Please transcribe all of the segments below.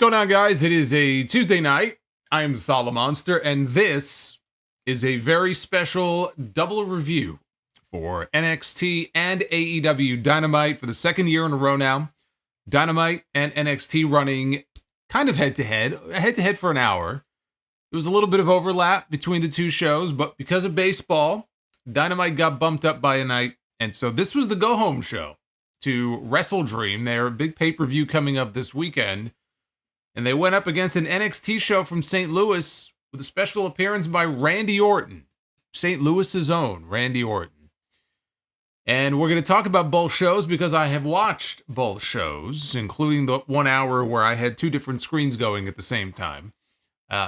going on, guys? It is a Tuesday night. I am the Solomonster, and this is a very special double review for NXT and AEW Dynamite for the second year in a row now. Dynamite and NXT running kind of head-to-head for an hour. There was a little bit of overlap between the two shows, but because of baseball, Dynamite got bumped up by a night, and so this was the go-home show to WrestleDream, their big pay-per-view coming up this weekend. And they went up against an NXT show from St. Louis with a special appearance by Randy Orton, St. Louis's own Randy Orton. And we're going to talk about both shows because I have watched both shows, including the 1 hour where I had two different screens going at the same time.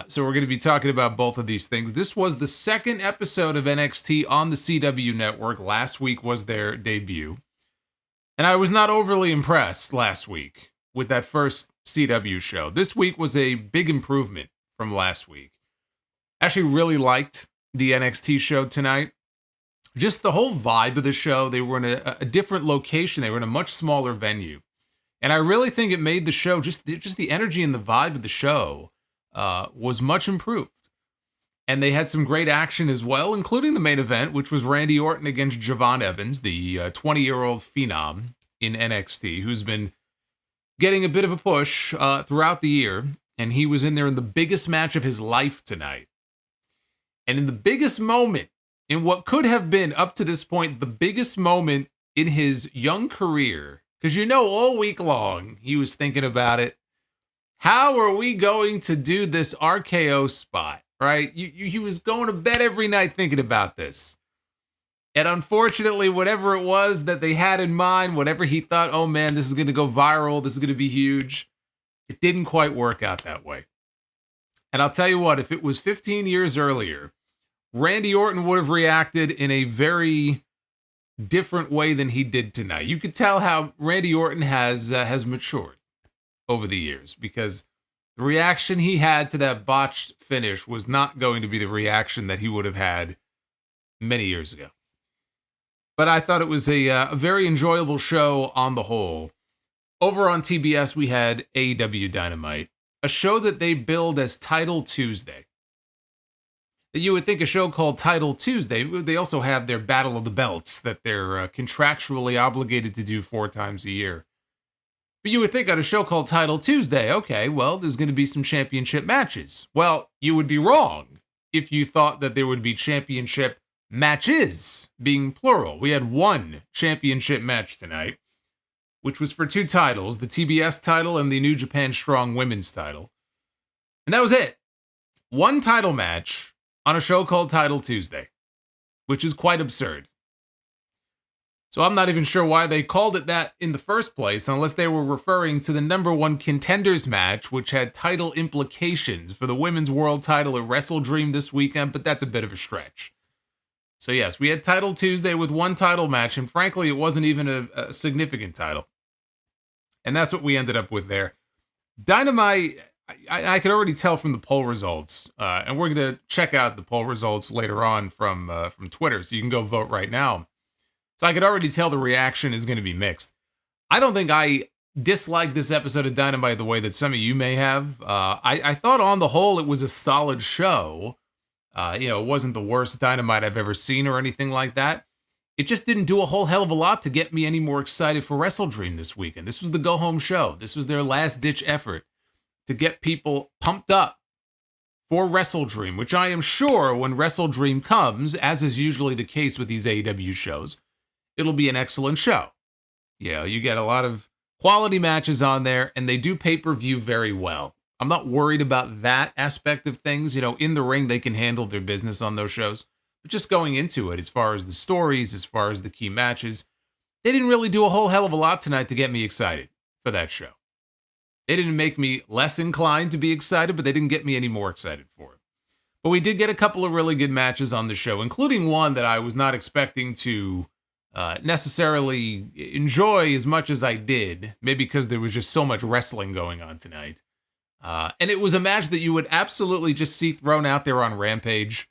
So we're going to be talking about both of these things. This was the second episode of NXT on the CW network. Last week was their debut. And I was not overly impressed last week with that first CW show. This week was a big improvement from last week. Actually really liked the NXT show tonight. Just the whole vibe of the show. They were in a different location. They were in a much smaller venue. And I really think it made the show, just the energy and the vibe of the show was much improved. And they had some great action as well, including the main event, which was Randy Orton against Javon Evans, the 20-year-old phenom in NXT, who's been getting a bit of a push throughout the year. And he was in there in the biggest match of his life tonight. And in the biggest moment, in what could have been, up to this point, the biggest moment in his young career, because all week long, he was thinking about it. How are we going to do this RKO spot? Right? He was going to bed every night thinking about this. And unfortunately, whatever it was that they had in mind, whatever he thought, oh man, this is going to go viral, this is going to be huge, it didn't quite work out that way. And I'll tell you what, if it was 15 years earlier, Randy Orton would have reacted in a very different way than he did tonight. You could tell how Randy Orton has matured over the years, because the reaction he had to that botched finish was not going to be the reaction that he would have had many years ago. But I thought it was a very enjoyable show on the whole. Over on TBS, we had AEW Dynamite, a show that they billed as Title Tuesday. You would think a show called Title Tuesday, they also have their Battle of the Belts that they're contractually obligated to do 4 times a year. But you would think on a show called Title Tuesday, okay, well, there's going to be some championship matches. Well, you would be wrong if you thought that there would be championship matches, being plural. We had one championship match tonight, which was for 2 titles, the TBS title and the New Japan Strong Women's title. And that was it. One title match on a show called Title Tuesday, which is quite absurd. So I'm not even sure why they called it that in the first place, unless they were referring to the #1 contenders match, which had title implications for the women's world title at WrestleDream this weekend, but that's a bit of a stretch. So yes, we had Title Tuesday with one title match, and frankly, it wasn't even a significant title. And that's what we ended up with there. Dynamite, I could already tell from the poll results, and we're going to check out the poll results later on from Twitter, so you can go vote right now. So I could already tell the reaction is going to be mixed. I don't think I disliked this episode of Dynamite the way that some of you may have. I thought on the whole it was a solid show. It wasn't the worst Dynamite I've ever seen or anything like that. It just didn't do a whole hell of a lot to get me any more excited for WrestleDream this weekend. This was the go-home show. This was their last-ditch effort to get people pumped up for WrestleDream, which I am sure when WrestleDream comes, as is usually the case with these AEW shows, it'll be an excellent show. You get a lot of quality matches on there, and they do pay-per-view very well. I'm not worried about that aspect of things. In the ring, they can handle their business on those shows. But just going into it, as far as the stories, as far as the key matches, they didn't really do a whole hell of a lot tonight to get me excited for that show. They didn't make me less inclined to be excited, but they didn't get me any more excited for it. But we did get a couple of really good matches on the show, including one that I was not expecting to necessarily enjoy as much as I did, maybe because there was just so much wrestling going on tonight. And it was a match that you would absolutely just see thrown out there on Rampage,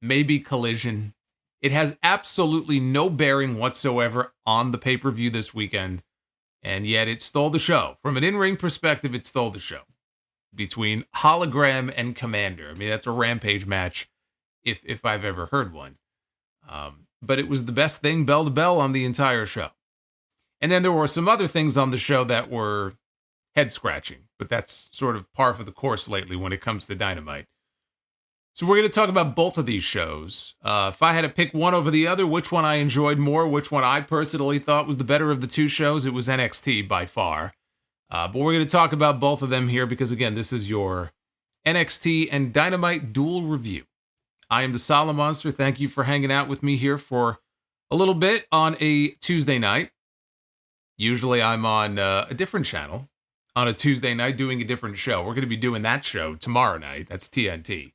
maybe Collision. It has absolutely no bearing whatsoever on the pay-per-view this weekend, and yet it stole the show. From an in-ring perspective, it stole the show. between Hologram and Komander. I mean, that's a Rampage match if I've ever heard one. But it was the best thing bell to bell on the entire show. And then there were some other things on the show that were head-scratching, but that's sort of par for the course lately when it comes to Dynamite. So we're going to talk about both of these shows. If I had to pick one over the other, which one I enjoyed more, which one I personally thought was the better of the two shows, it was NXT by far. But we're going to talk about both of them here because, again, this is your NXT and Dynamite dual review. I am the Solomonster. Thank you for hanging out with me here for a little bit on a Tuesday night. Usually I'm on a different channel on a Tuesday night doing a different show. We're going to be doing that show tomorrow night. That's TNT.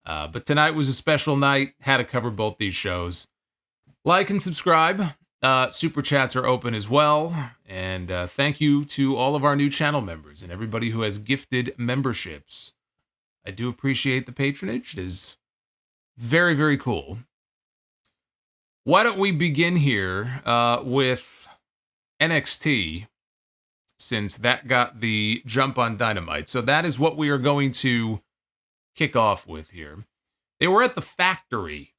But tonight was a special night. Had to cover both these shows. Like and subscribe. Super chats are open as well. And thank you to all of our new channel members and everybody who has gifted memberships. I do appreciate the patronage. It is very, very cool. Why don't we begin here with NXT, since that got the jump on Dynamite. So that is what we are going to kick off with here. They were at the Factory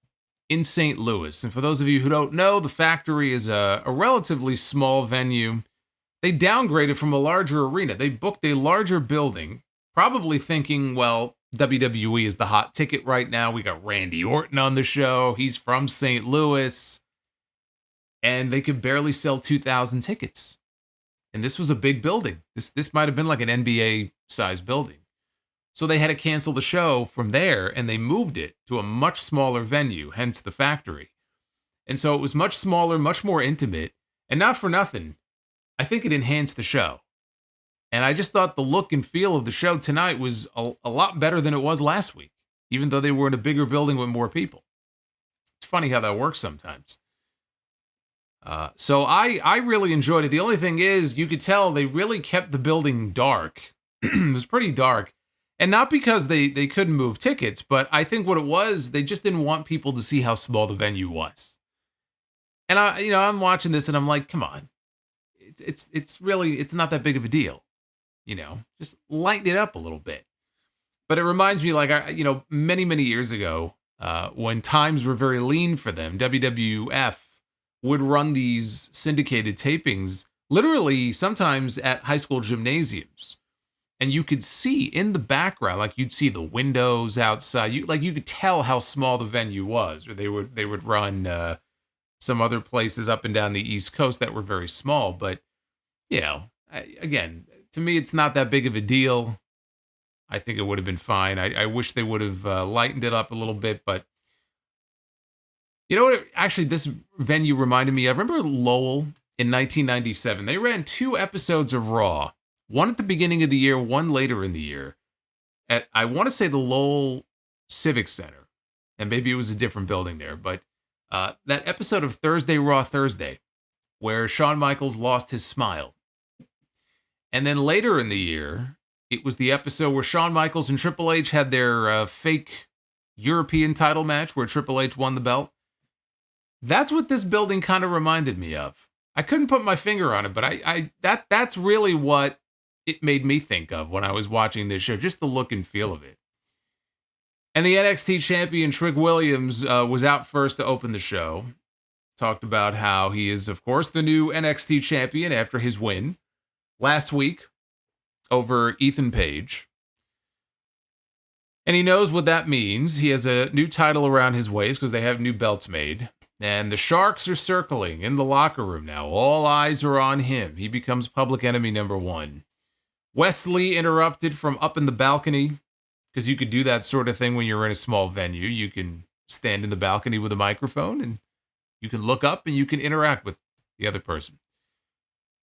in St. Louis. And for those of you who don't know, the Factory is a relatively small venue. They downgraded from a larger arena. They booked a larger building, probably thinking, well, WWE is the hot ticket right now. We got Randy Orton on the show. He's from St. Louis. And they could barely sell 2,000 tickets. And this was a big building. This might have been like an NBA-sized building. So they had to cancel the show from there, and they moved it to a much smaller venue, hence the Factory. And so it was much smaller, much more intimate, and not for nothing, I think it enhanced the show. And I just thought the look and feel of the show tonight was a lot better than it was last week, even though they were in a bigger building with more people. It's funny how that works sometimes. So I really enjoyed it. The only thing is, you could tell they really kept the building dark. It was pretty dark. And not because they couldn't move tickets, but I think what it was, they just didn't want people to see how small the venue was. And I'm watching this and I'm like, come on. It's really not that big of a deal. Just lighten it up a little bit. But it reminds me, like, many, many years ago, when times were very lean for them, WWF would run these syndicated tapings, literally sometimes at high school gymnasiums. And you could see in the background, like you'd see the windows outside. You could tell how small the venue was. Or they would run some other places up and down the East Coast that were very small. But again, to me, it's not that big of a deal. I think it would have been fine. I wish they would have lightened it up a little bit, but you know what? Actually, this venue reminded me. I remember Lowell in 1997. They ran 2 episodes of Raw. One at the beginning of the year, one later in the year. At, I want to say, the Lowell Civic Center. And maybe it was a different building there. But that episode of Thursday Raw Thursday, where Shawn Michaels lost his smile. And then later in the year, it was the episode where Shawn Michaels and Triple H had their fake European title match where Triple H won the belt. That's what this building kind of reminded me of. I couldn't put my finger on it, but that's really what it made me think of when I was watching this show, just the look and feel of it. And the NXT champion, Trick Williams, was out first to open the show. Talked about how he is, of course, the new NXT champion after his win last week over Ethan Page. And he knows what that means. He has a new title around his waist because they have new belts made. And the Sharks are circling in the locker room now. All eyes are on him. He becomes public enemy number 1. Wesley interrupted from up in the balcony, because you could do that sort of thing when you're in a small venue. You can stand in the balcony with a microphone, and you can look up and you can interact with the other person.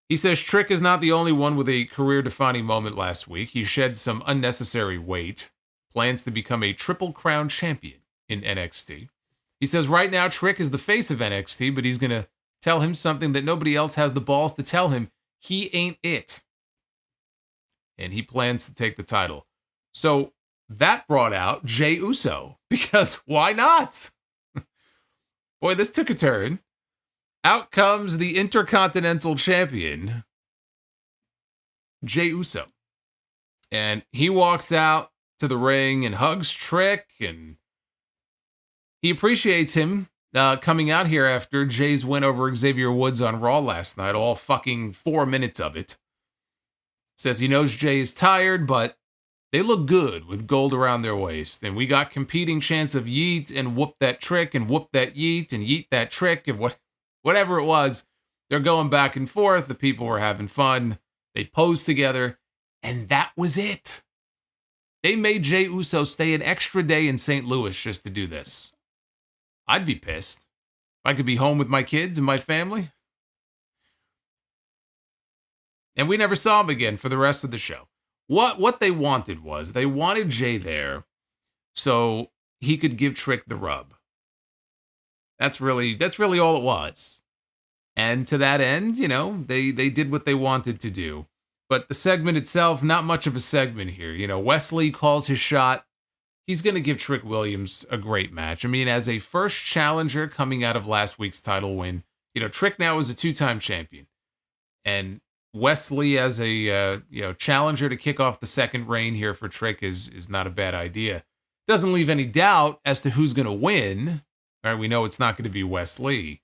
He says Trick is not the only one with a career-defining moment last week. He shed some unnecessary weight, plans to become a Triple Crown champion in NXT. He says right now Trick is the face of NXT, but he's going to tell him something that nobody else has the balls to tell him. He ain't it. And he plans to take the title. So that brought out Jay Uso, because why not? Boy, this took a turn. Out comes the Intercontinental Champion, Jay Uso. And he walks out to the ring and hugs Trick, and he appreciates him coming out here after Jay's win over Xavier Woods on Raw last night, all fucking 4 minutes of it. Says he knows Jay is tired, but they look good with gold around their waist. And we got competing chants of yeet and whoop that Trick and whoop that yeet and yeet that Trick and whatever it was. They're going back and forth. The people were having fun. They posed together, and that was it. They made Jay Uso stay an extra day in St. Louis just to do this. I'd be pissed. If I could be home with my kids and my family. And we never saw him again for the rest of the show. What they wanted was, they wanted Jay there so he could give Trick the rub. That's really all it was. And to that end, you know, they did what they wanted to do. But the segment itself, not much of a segment here. You know, Wesley calls his shot. He's going to give Trick Williams a great match. I mean, as a first challenger coming out of last week's title win, you know, Trick now is a 2-time champion. And Wesley as a challenger to kick off the second reign here for Trick is not a bad idea. Doesn't leave any doubt as to who's going to win. All right, we know it's not going to be Wesley.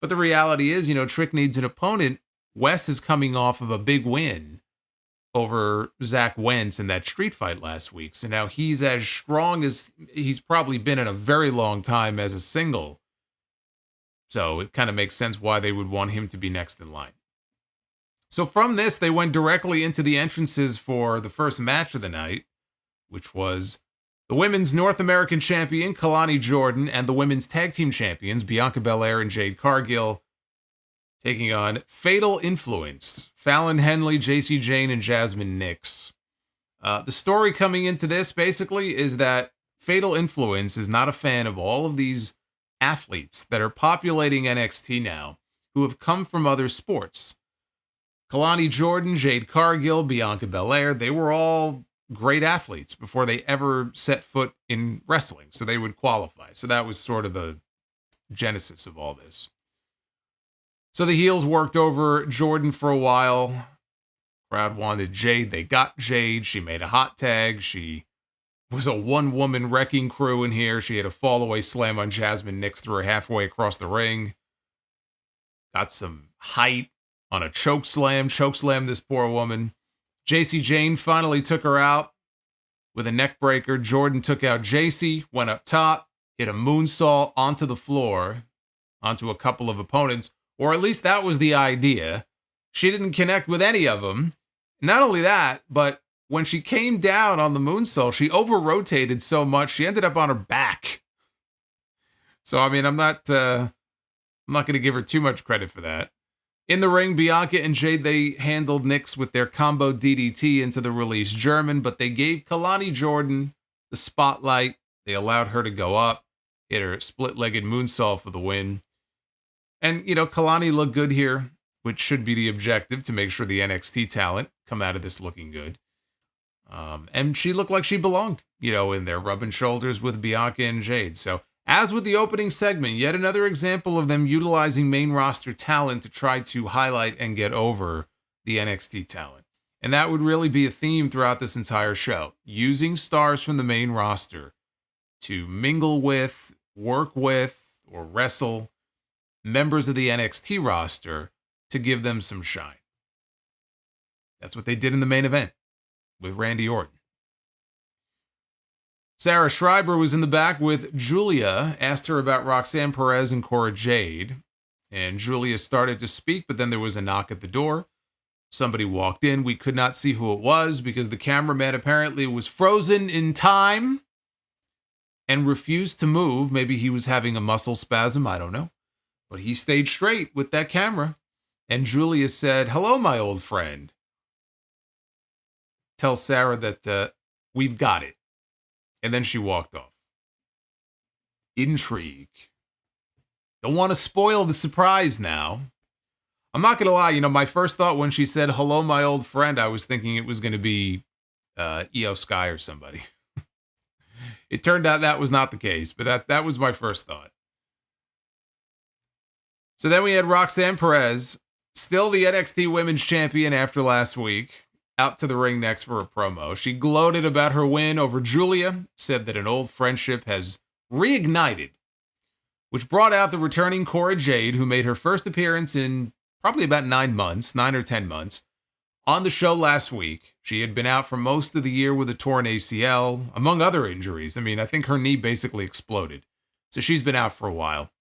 But the reality is, you know, Trick needs an opponent. Wes is coming off of a big win over Zach Wentz in that street fight last week. So now he's as strong as he's probably been in a very long time as a single. So it kind of makes sense why they would want him to be next in line. So from this, they went directly into the entrances for the first match of the night, which was the women's North American champion, Kelani Jordan, and the women's tag team champions, Bianca Belair and Jade Cargill, taking on Fatal Influence, Fallon Henley, JC Jane, and Jasmine Nix. The story coming into this, basically, is that Fatal Influence is not a fan of all of these athletes that are populating NXT now, who have come from other sports. Kelani Jordan, Jade Cargill, Bianca Belair, they were all great athletes before they ever set foot in wrestling, so they would qualify. So that was sort of the genesis of all this. So the heels worked over Jordan for a while. Crowd wanted Jade. They got Jade. She made a hot tag. She was a one-woman wrecking crew in here. She had a fall-away slam on Jasmine Nix, threw her halfway across the ring. Got some height on a choke slam this poor woman. JC Jane finally took her out with a neck breaker. Jordan took out JC, went up top, hit a moonsault onto the floor, onto a couple of opponents, or at least that was the idea. She didn't connect with any of them. Not only that, but when she came down on the moonsault, she over-rotated so much, she ended up on her back. So, I mean, I'm not going to give her too much credit for that. In the ring, Bianca and Jade, they handled Nix with their combo DDT into the release German, but they gave Kelani Jordan the spotlight. They allowed her to go up, hit her split-legged moonsault for the win. And, you know, Kelani looked good here, which should be the objective, to make sure the NXT talent come out of this looking good. And she looked like she belonged, you know, in there, rubbing shoulders with Bianca and Jade. So, as with the opening segment, yet another example of them utilizing main roster talent to try to highlight and get over the NXT talent. And that would really be a theme throughout this entire show. Using stars from the main roster to mingle with, work with, or wrestle members of the NXT roster to give them some shine. That's what they did in the main event with Randy Orton. Sarah Schreiber was in the back with Julia, asked her about Roxanne, Perez, and Cora Jade. And Julia started to speak, but then there was a knock at the door. Somebody walked in. We could not see who it was because the cameraman apparently was frozen in time and refused to move. Maybe he was having a muscle spasm, I don't know. But he stayed straight with that camera. And Julia said, "Hello, my old friend." Tell Sarah that we've got it. And then she walked off. Intrigue. Don't want to spoil the surprise now. I'm not going to lie, you know, my first thought when she said, "Hello, my old friend," I was thinking it was going to be Io Sky or somebody. It turned out that was not the case, but that was my first thought. So then we had Roxanne Perez, still the NXT Women's Champion after last week, out to the ring next for a promo. She gloated about her win over Julia, said that an old friendship has reignited, which brought out the returning Cora Jade, who made her first appearance in probably about 9 or 10 months, on the show last week. She had been out for most of the year with a torn ACL, among other injuries. I mean, I think her knee basically exploded. So she's been out for a while.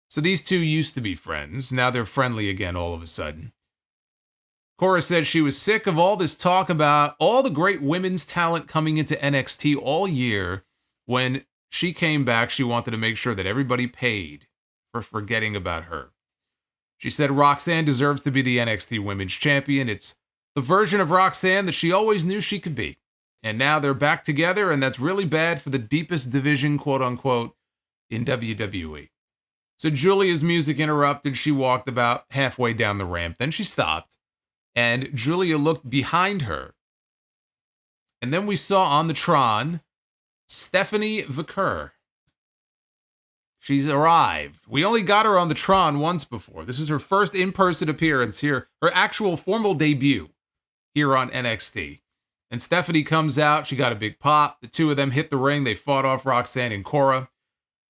So these two used to be friends. Now they're friendly again all of a sudden. Cora said she was sick of all this talk about all the great women's talent coming into NXT all year. When she came back, she wanted to make sure that everybody paid for forgetting about her. She said Roxanne deserves to be the NXT Women's Champion. It's the version of Roxanne that she always knew she could be. And now they're back together, and that's really bad for the deepest division, quote-unquote, in WWE. So Julia's music interrupted. She walked about halfway down the ramp. Then she stopped, and Julia looked behind her. And then we saw on the Tron, Stephanie Vaquer. She's arrived. We only got her on the Tron once before. This is her first in-person appearance here, her actual formal debut here on NXT. And Stephanie comes out. She got a big pop. The two of them hit the ring. They fought off Roxanne and Cora.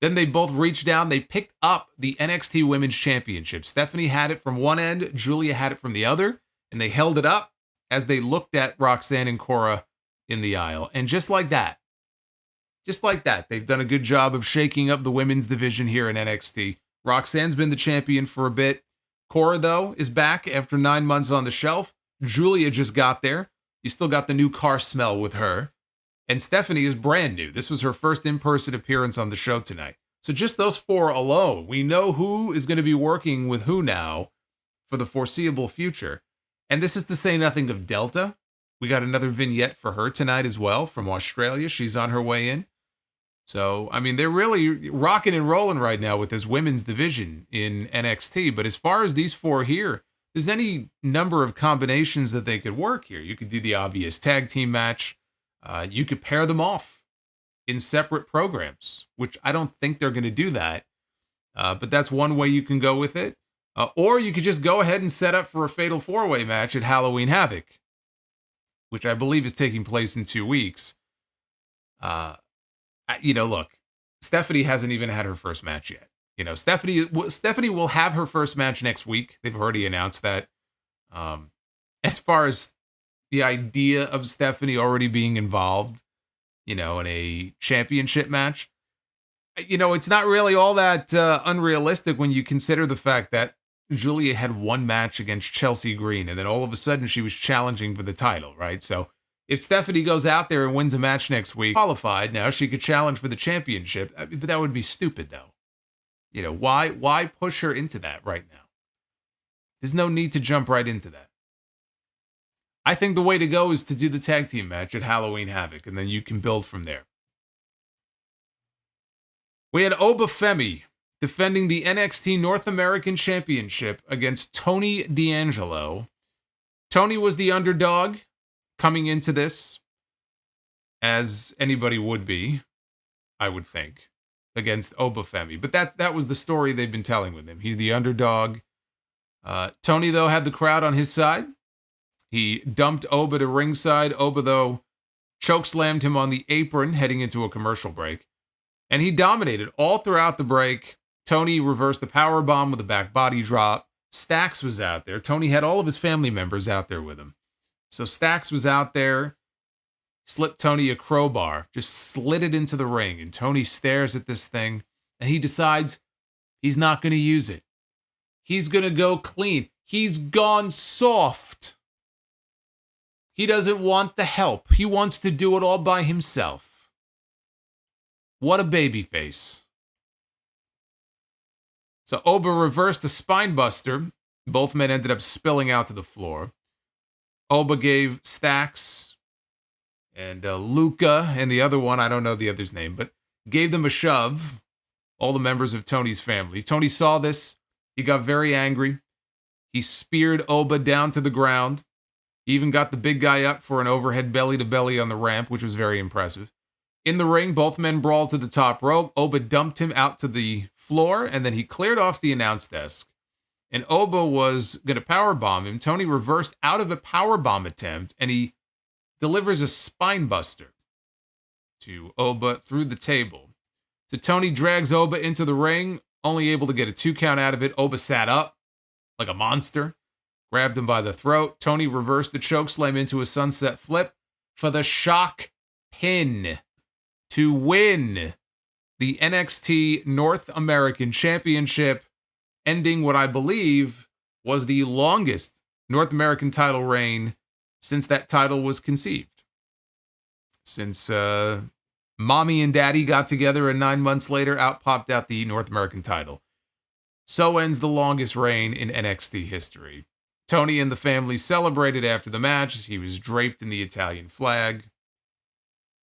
Then they both reached down. They picked up the NXT Women's Championship. Stephanie had it from one end. Julia had it from the other. And they held it up as they looked at Roxanne and Cora in the aisle. And just like that, they've done a good job of shaking up the women's division here in NXT. Roxanne's been the champion for a bit. Cora, though, is back after 9 months on the shelf. Julia just got there. You still got the new car smell with her. And Stephanie is brand new. This was her first in-person appearance on the show tonight. So just those four alone, we know who is going to be working with who now for the foreseeable future. And this is to say nothing of Delta. We got another vignette for her tonight as well from Australia. She's on her way in. So, I mean, they're really rocking and rolling right now with this women's division in NXT. But as far as these four here, there's any number of combinations that they could work here. You could do the obvious tag team match. You could pair them off in separate programs, which I don't think they're going to do that. But that's one way you can go with it. Or you could just go ahead and set up for a fatal four-way match at Halloween Havoc, which I believe is taking place in 2 weeks. Look, Stephanie hasn't even had her first match yet. Stephanie will have her first match next week. They've already announced that. As far as the idea of Stephanie already being involved, in a championship match, it's not really all that unrealistic when you consider the fact that Julia had one match against Chelsea Green, and then all of a sudden she was challenging for the title, right? So if Stephanie goes out there and wins a match next week, qualified, now she could challenge for the championship. But that would be stupid, though. Why push her into that right now? There's no need to jump right into that. I think the way to go is to do the tag team match at Halloween Havoc, and then you can build from there. We had Obafemi defending the NXT North American Championship against Tony D'Angelo. Tony was the underdog coming into this, as anybody would be, I would think, against Obafemi. But that was the story they've been telling with him. He's the underdog. Tony, though, had the crowd on his side. He dumped Oba to ringside. Oba, though, chokeslammed him on the apron heading into a commercial break. And he dominated all throughout the break. Tony reversed the powerbomb with a back body drop. Stax was out there. Tony had all of his family members out there with him. So Stax was out there, slipped Tony a crowbar, just slid it into the ring. And Tony stares at this thing, and he decides he's not going to use it. He's going to go clean. He's gone soft. He doesn't want the help. He wants to do it all by himself. What a babyface. So Oba reversed a spine buster. Both men ended up spilling out to the floor. Oba gave Stax and Luca and the other one, I don't know the other's name, but gave them a shove, all the members of Tony's family. Tony saw this. He got very angry. He speared Oba down to the ground. He even got the big guy up for an overhead belly-to-belly on the ramp, which was very impressive. In the ring, both men brawled to the top rope. Oba dumped him out to the floor, and then he cleared off the announce desk and Oba was going to powerbomb him. Tony reversed out of a powerbomb attempt, and he delivers a spine buster to Oba through the table. So Tony drags Oba into the ring, only able to get a 2 count out of it. Oba sat up like a monster, grabbed him by the throat. Tony reversed the chokeslam into a sunset flip for the shock pin to win the NXT North American Championship, ending what I believe was the longest North American title reign since that title was conceived. Since Mommy and Daddy got together and 9 months later, out popped out the North American title. So ends the longest reign in NXT history. Tony and the family celebrated after the match. He was draped in the Italian flag.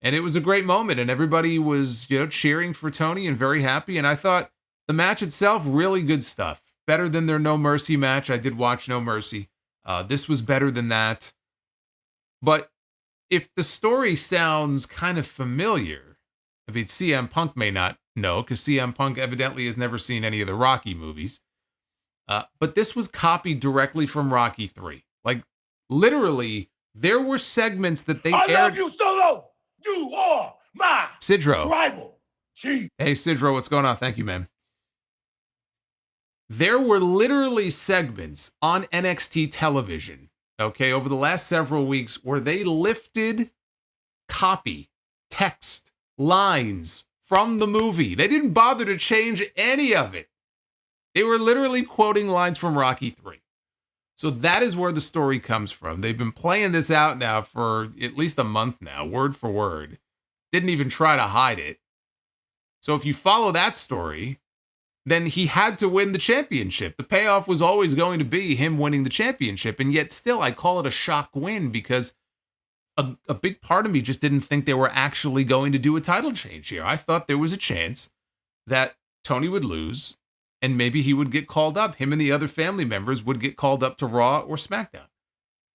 And it was a great moment, and everybody was, cheering for Tony and very happy. And I thought the match itself, really good stuff. Better than their No Mercy match. I did watch No Mercy. This was better than that. But if the story sounds kind of familiar, I mean, CM Punk may not know, because CM Punk evidently has never seen any of the Rocky movies. But this was copied directly from Rocky 3. Like, literally, there were segments that they aired. I love you, Solo! You are my Sidro. Rival. Chief. Hey, Sidro, what's going on? Thank you, man. There were literally segments on NXT television, okay, over the last several weeks where they lifted copy, text, lines from the movie. They didn't bother to change any of it. They were literally quoting lines from Rocky 3. So that is where the story comes from. They've been playing this out now for at least a month now, word for word. Didn't even try to hide it. So if you follow that story, then he had to win the championship. The payoff was always going to be him winning the championship. And yet still, I call it a shock win because a big part of me just didn't think they were actually going to do a title change here. I thought there was a chance that Tony would lose and maybe he would get called up. Him and the other family members would get called up to Raw or SmackDown.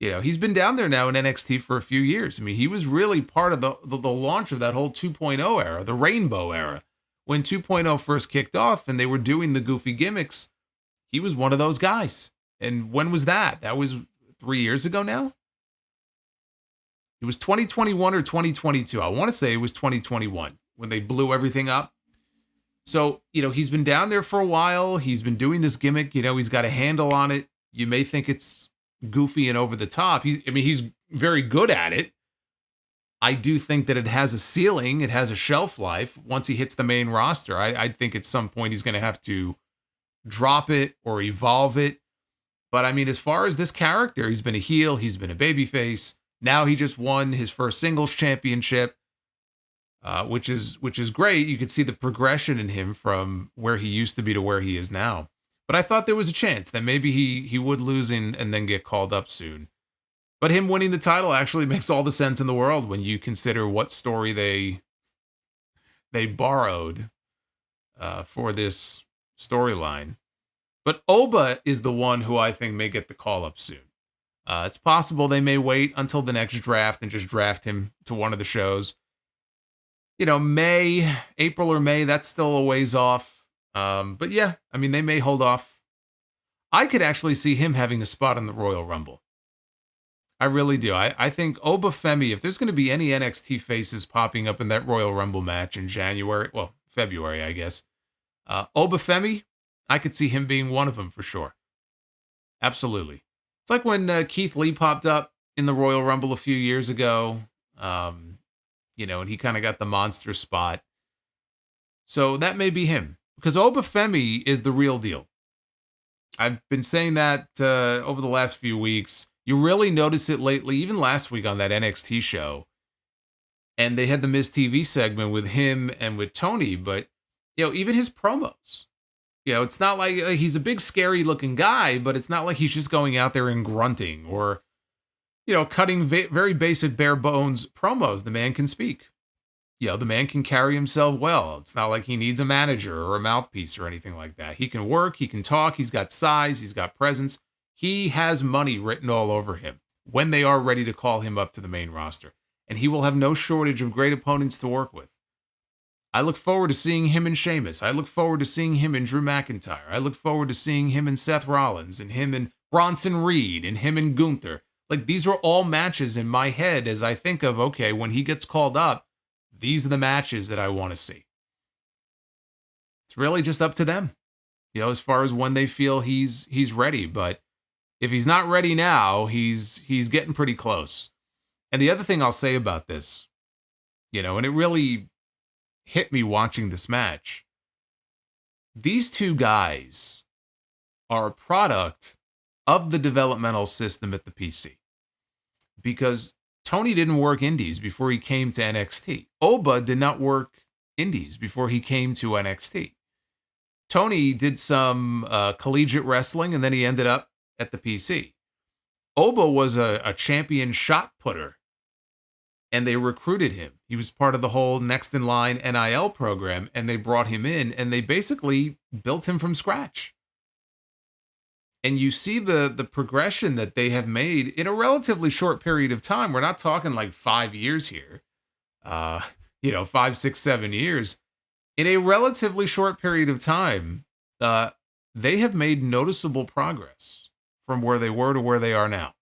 He's been down there now in NXT for a few years. I mean, he was really part of the launch of that whole 2.0 era, the Rainbow era. When 2.0 first kicked off and they were doing the goofy gimmicks, he was one of those guys. And when was that? That was 3 years ago now? It was 2021 or 2022. I want to say it was 2021 when they blew everything up. So, he's been down there for a while. He's been doing this gimmick. He's got a handle on it. You may think it's goofy and over the top. He's very good at it. I do think that it has a ceiling. It has a shelf life. Once he hits the main roster, I think at some point he's going to have to drop it or evolve it. But as far as this character, he's been a heel. He's been a babyface. Now he just won his first singles championship. Which is great. You could see the progression in him from where he used to be to where he is now. But I thought there was a chance that maybe he would lose and then get called up soon. But him winning the title actually makes all the sense in the world when you consider what story they borrowed for this storyline. But Oba is the one who I think may get the call up soon. It's possible they may wait until the next draft and just draft him to one of the shows. April or May, that's still a ways off. But yeah, they may hold off. I could actually see him having a spot in the Royal Rumble. I really do. I think Obafemi, if there's going to be any NXT faces popping up in that Royal Rumble match in February, I guess. Obafemi, I could see him being one of them for sure. Absolutely. It's like when Keith Lee popped up in the Royal Rumble a few years ago. And he kind of got the monster spot. So that may be him. Because Obafemi is the real deal. I've been saying that over the last few weeks. You really notice it lately, even last week on that NXT show. And they had the Miz TV segment with him and with Tony. But, even his promos. It's not like he's a big, scary looking guy, but it's not like he's just going out there and grunting or cutting very basic bare bones promos. The man can speak. The man can carry himself well. It's not like he needs a manager or a mouthpiece or anything like that. He can work, he can talk, he's got size, he's got presence. He has money written all over him when they are ready to call him up to the main roster. And he will have no shortage of great opponents to work with. I look forward to seeing him and Sheamus. I look forward to seeing him and Drew McIntyre. I look forward to seeing him and Seth Rollins and him and Bronson Reed and him and Gunther. Like, these are all matches in my head as I think of, okay, when he gets called up, these are the matches that I want to see. It's really just up to them, as far as when they feel he's ready. But if he's not ready now, he's getting pretty close. And the other thing I'll say about this, and it really hit me watching this match, these two guys are a product of the developmental system at the PC. Because Tony didn't work indies before he came to NXT. Oba did not work indies before he came to NXT. Tony did some collegiate wrestling, and then he ended up at the PC. Oba was a champion shot putter, and they recruited him. He was part of the whole Next in Line NIL program, and they brought him in, and they basically built him from scratch. And you see the progression that they have made in a relatively short period of time. We're not talking like 5 years here, 5, 6, 7 years. In a relatively short period of time, they have made noticeable progress from where they were to where they are now.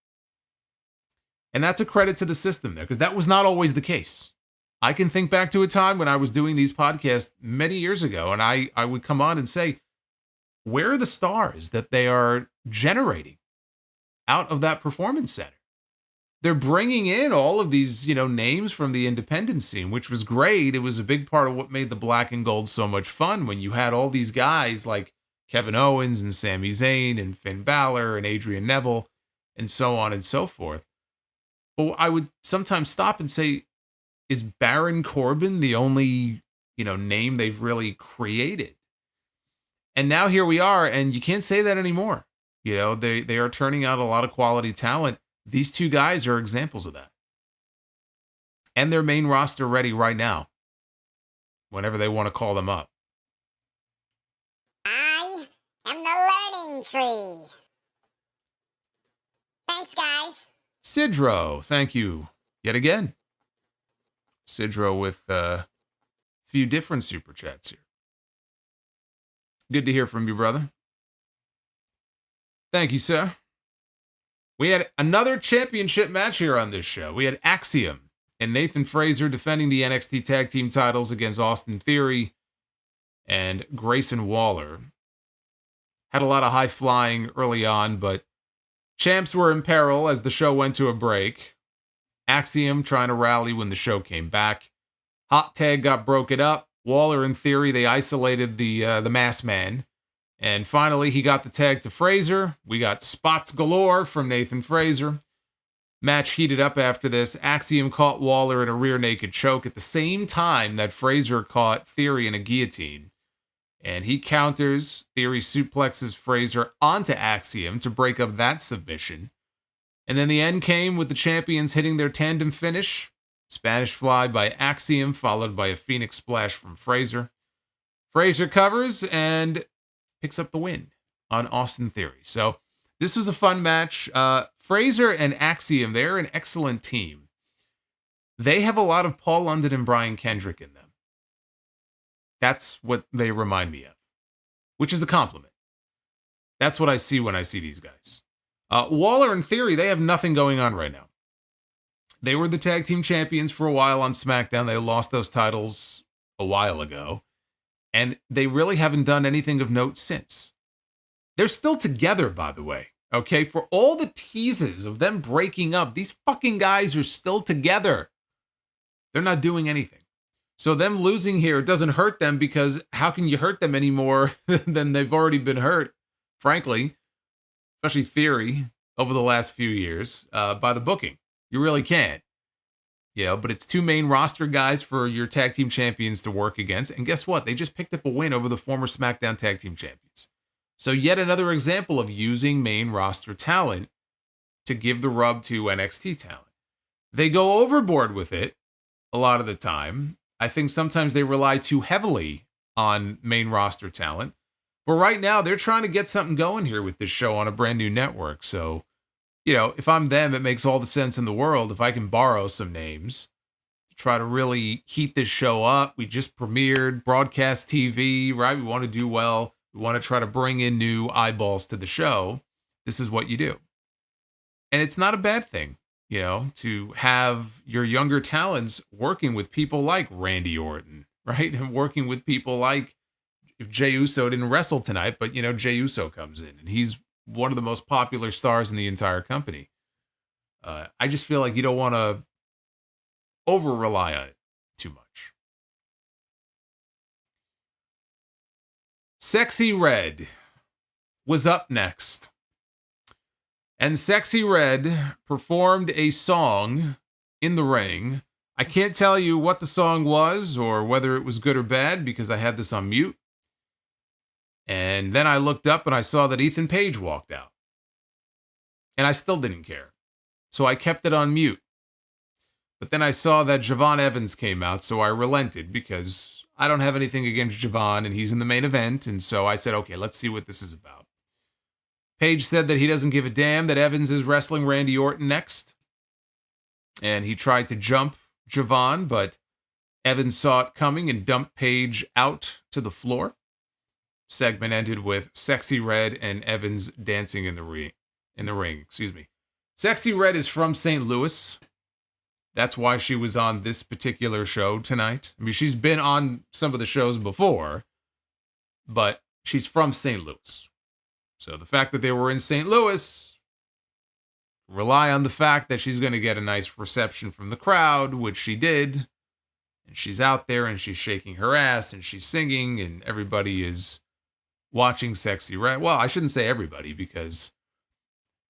And that's a credit to the system there, because that was not always the case. I can think back to a time when I was doing these podcasts many years ago, and I would come on and say, where are the stars that they are generating out of that performance center? They're bringing in all of these, names from the independent scene, which was great. It was a big part of what made the black and gold so much fun, when you had all these guys like Kevin Owens and Sami Zayn and Finn Balor and Adrian Neville and so on and so forth. But I would sometimes stop and say, is Baron Corbin the only, name they've really created? And now here we are, and you can't say that anymore. They are turning out a lot of quality talent. These two guys are examples of that. And they're main roster ready right now, whenever they want to call them up. I am the learning tree. Thanks, guys. Sidro, thank you yet again. Sidro with a few different super chats here. Good to hear from you, brother. Thank you, sir. We had another championship match here on this show. We had Axiom and Nathan Frazer defending the NXT Tag Team titles against Austin Theory and Grayson Waller. Had a lot of high flying early on, but champs were in peril as the show went to a break. Axiom trying to rally when the show came back. Hot tag got broken up. Waller and Theory, they isolated the masked man. And finally, he got the tag to Frazer. We got spots galore from Nathan Frazer. Match heated up after this. Axiom caught Waller in a rear naked choke at the same time that Frazer caught Theory in a guillotine. And he counters. Theory suplexes Frazer onto Axiom to break up that submission. And then the end came with the champions hitting their tandem finish. Spanish Fly by Axiom, followed by a Phoenix Splash from Frazer. Frazer covers and picks up the win on Austin Theory. So this was a fun match. Frazer and Axiom, they're an excellent team. They have a lot of Paul London and Brian Kendrick in them. That's what they remind me of, which is a compliment. That's what I see when I see these guys. Waller and Theory, they have nothing going on right now. They were the tag team champions for a while on SmackDown. They lost those titles a while ago. And they really haven't done anything of note since. They're still together, by the way. Okay? For all the teases of them breaking up, these fucking guys are still together. They're not doing anything. So them losing here doesn't hurt them, because how can you hurt them any more than they've already been hurt, frankly, especially Theory over the last few years, by the booking. You really can't. But it's two main roster guys for your tag team champions to work against. And guess what? They just picked up a win over the former SmackDown tag team champions. So yet another example of using main roster talent to give the rub to NXT talent. They go overboard with it a lot of the time. I think sometimes they rely too heavily on main roster talent. But right now, they're trying to get something going here with this show on a brand new network. So, if I'm them, it makes all the sense in the world if I can borrow some names, try to really heat this show up. We just premiered broadcast TV, right? We want to do well. We want to try to bring in new eyeballs to the show. This is what you do. And it's not a bad thing, to have your younger talents working with people like Randy Orton, right? And working with people like, if Jay Uso didn't wrestle tonight, but, Jay Uso comes in and he's one of the most popular stars in the entire company. I just feel like you don't want to over rely on it too much. Sexy Red was up next. And Sexy Red performed a song in the ring. I can't tell you what the song was or whether it was good or bad because I had this on mute. And then I looked up and I saw that Ethan Page walked out. And I still didn't care. So I kept it on mute. But then I saw that Javon Evans came out, so I relented because I don't have anything against Javon and he's in the main event. And so I said, okay, let's see what this is about. Page said that he doesn't give a damn that Evans is wrestling Randy Orton next. And he tried to jump Javon, but Evans saw it coming and dumped Page out to the floor. Segment ended with Sexy Red and Evans dancing in the ring. Sexy Red is from St. Louis. That's why she was on this particular show tonight. I mean, she's been on some of the shows before, but she's from St. Louis. So the fact that they were in St. Louis, rely on the fact that she's going to get a nice reception from the crowd, which she did. And she's out there and she's shaking her ass and she's singing and everybody is watching Sexy Red. Well, I shouldn't say everybody because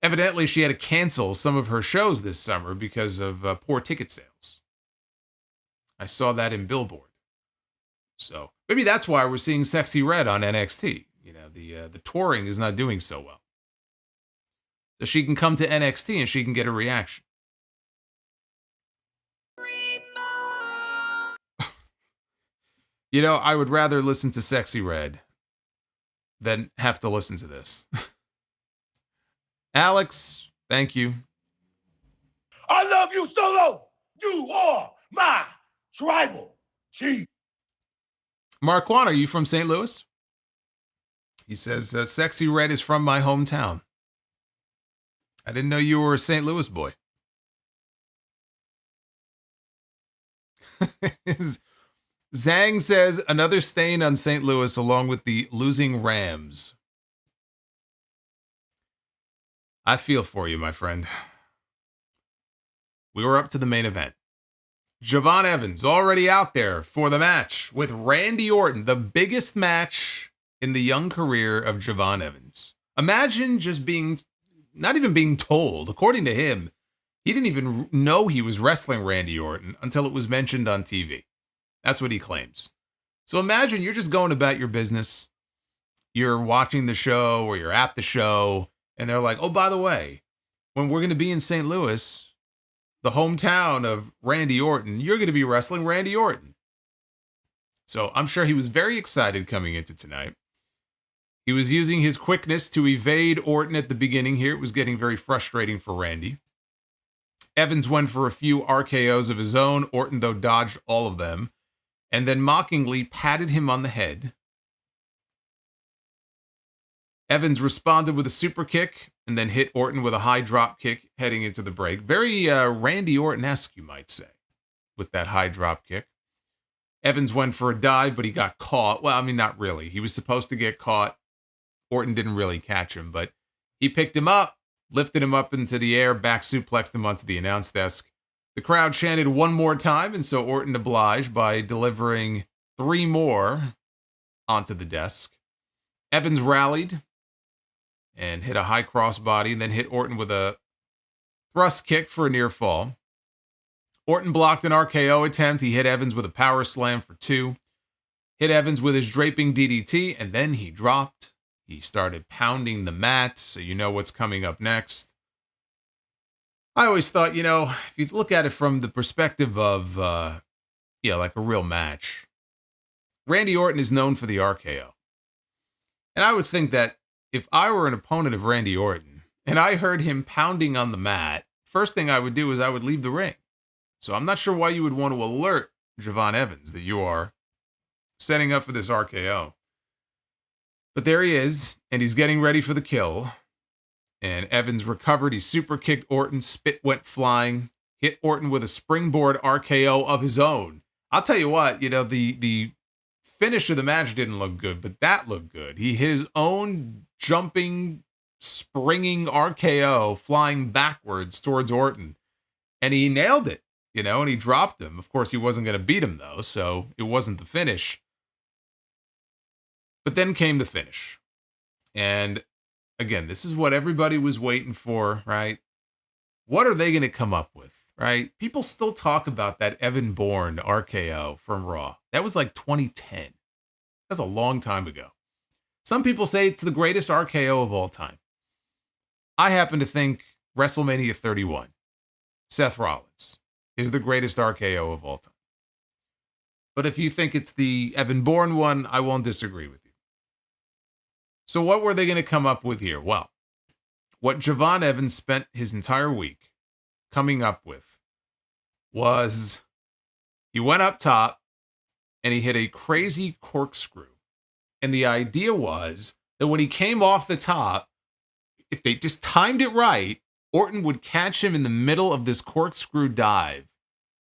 evidently she had to cancel some of her shows this summer because of poor ticket sales. I saw that in Billboard. So maybe that's why we're seeing Sexy Red on NXT. The touring is not doing so well. So she can come to NXT and she can get a reaction. I would rather listen to Sexy Red than have to listen to this. Alex, thank you. I love you, Solo. You are my tribal chief. Marquand, are you from St. Louis? He says, Sexy Red is from my hometown. I didn't know you were a St. Louis boy. Zhang says, another stain on St. Louis along with the losing Rams. I feel for you, my friend. We were up to the main event. Javon Evans already out there for the match with Randy Orton, the biggest match in the young career of Javon Evans. Imagine just not even being told. According to him, he didn't even know he was wrestling Randy Orton until it was mentioned on TV. That's what he claims. So imagine you're just going about your business. You're watching the show or you're at the show. And they're like, oh, by the way, when we're going to be in St. Louis, the hometown of Randy Orton, you're going to be wrestling Randy Orton. So I'm sure he was very excited coming into tonight. He was using his quickness to evade Orton at the beginning here. It was getting very frustrating for Randy. Evans went for a few RKOs of his own. Orton, though, dodged all of them and then mockingly patted him on the head. Evans responded with a super kick and then hit Orton with a high drop kick heading into the break. Very Randy Orton-esque, you might say, with that high drop kick. Evans went for a dive, but he got caught. Well, I mean, not really. He was supposed to get caught. Orton didn't really catch him, but he picked him up, lifted him up into the air, back suplexed him onto the announce desk. The crowd chanted one more time, and so Orton obliged by delivering 3 more onto the desk. Evans rallied and hit a high crossbody, and then hit Orton with a thrust kick for a near fall. Orton blocked an RKO attempt. He hit Evans with a power slam for 2. Hit Evans with his draping DDT, and then he dropped. He started pounding the mat, so you know what's coming up next. I always thought, if you look at it from the perspective of, like a real match, Randy Orton is known for the RKO. And I would think that if I were an opponent of Randy Orton and I heard him pounding on the mat, first thing I would do is I would leave the ring. So I'm not sure why you would want to alert Javon Evans that you are setting up for this RKO. But there he is, and he's getting ready for the kill. And Evans recovered. He super kicked Orton. Spit went flying. Hit Orton with a springboard RKO of his own. I'll tell you what, the finish of the match didn't look good, but that looked good. He hit his own jumping, springing RKO flying backwards towards Orton. And he nailed it, and he dropped him. Of course, he wasn't going to beat him, though, so it wasn't the finish. But then came the finish. And again, this is what everybody was waiting for, right? What are they going to come up with, right? People still talk about that Evan Bourne RKO from Raw. That was like 2010. That's a long time ago. Some people say it's the greatest RKO of all time. I happen to think WrestleMania 31, Seth Rollins, is the greatest RKO of all time. But if you think it's the Evan Bourne one, I won't disagree with you. So what were they going to come up with here? Well, what Javon Evans spent his entire week coming up with was he went up top and he hit a crazy corkscrew. And the idea was that when he came off the top, if they just timed it right, Orton would catch him in the middle of this corkscrew dive